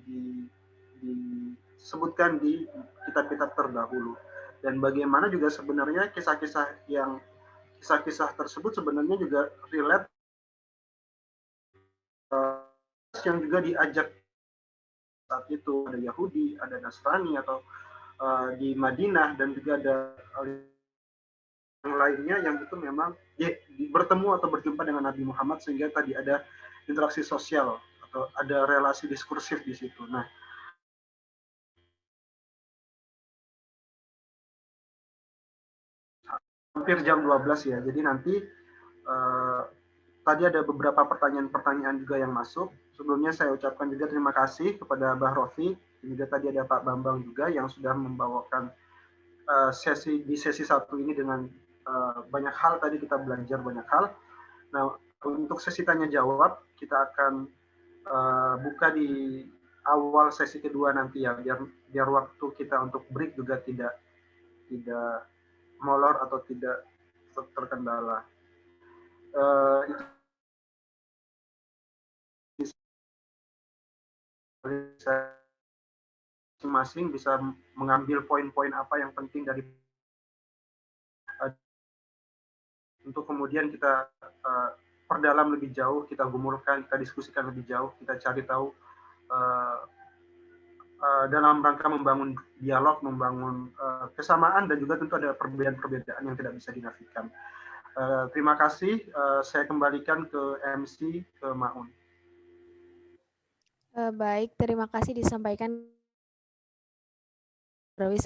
disebutkan di kitab-kitab terdahulu. Dan bagaimana juga sebenarnya kisah-kisah tersebut sebenarnya juga relate yang juga diajak saat itu, ada Yahudi, ada Nasrani atau di Madinah, dan juga ada yang lainnya yang itu memang bertemu atau berjumpa dengan Nabi Muhammad, sehingga tadi ada interaksi sosial atau ada relasi diskursif di situ. Nah, hampir jam 12 ya, jadi nanti tadi ada beberapa pertanyaan-pertanyaan juga yang masuk. Sebelumnya saya ucapkan juga terima kasih kepada Mbah Rofi, dan juga tadi ada Pak Bambang juga yang sudah membawakan sesi 1 ini dengan banyak hal. Tadi kita belajar banyak hal. Nah, untuk sesi tanya jawab kita akan buka di awal sesi kedua nanti ya, biar waktu kita untuk break juga tidak molor atau tidak terkendala. Itu masing-masing bisa mengambil poin-poin apa yang penting dari untuk kemudian kita perdalam lebih jauh, kita gumulkan, kita diskusikan lebih jauh, kita cari tahu dalam rangka membangun dialog, membangun kesamaan, dan juga tentu ada perbedaan-perbedaan yang tidak bisa dinafikan. Terima kasih. Saya kembalikan ke MC, ke Maun. Baik, terima kasih disampaikan Rawi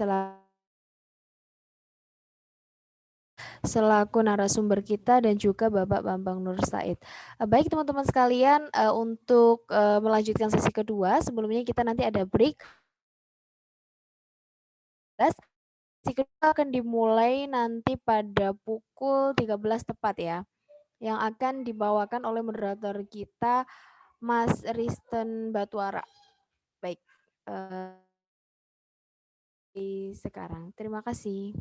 selaku narasumber kita dan juga Bapak Bambang Nur Said. Baik teman-teman sekalian, untuk melanjutkan sesi kedua, sebelumnya kita nanti ada break. Sesi kedua akan dimulai nanti pada pukul 13 tepat ya, yang akan dibawakan oleh moderator kita Mas Risten Batuara. Baik, sekarang terima kasih.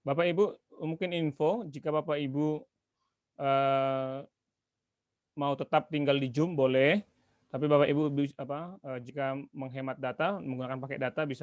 Bapak Ibu mungkin info jika Bapak Ibu mau tetap tinggal di Zoom boleh, tapi Bapak Ibu jika menghemat data menggunakan pakai data bisa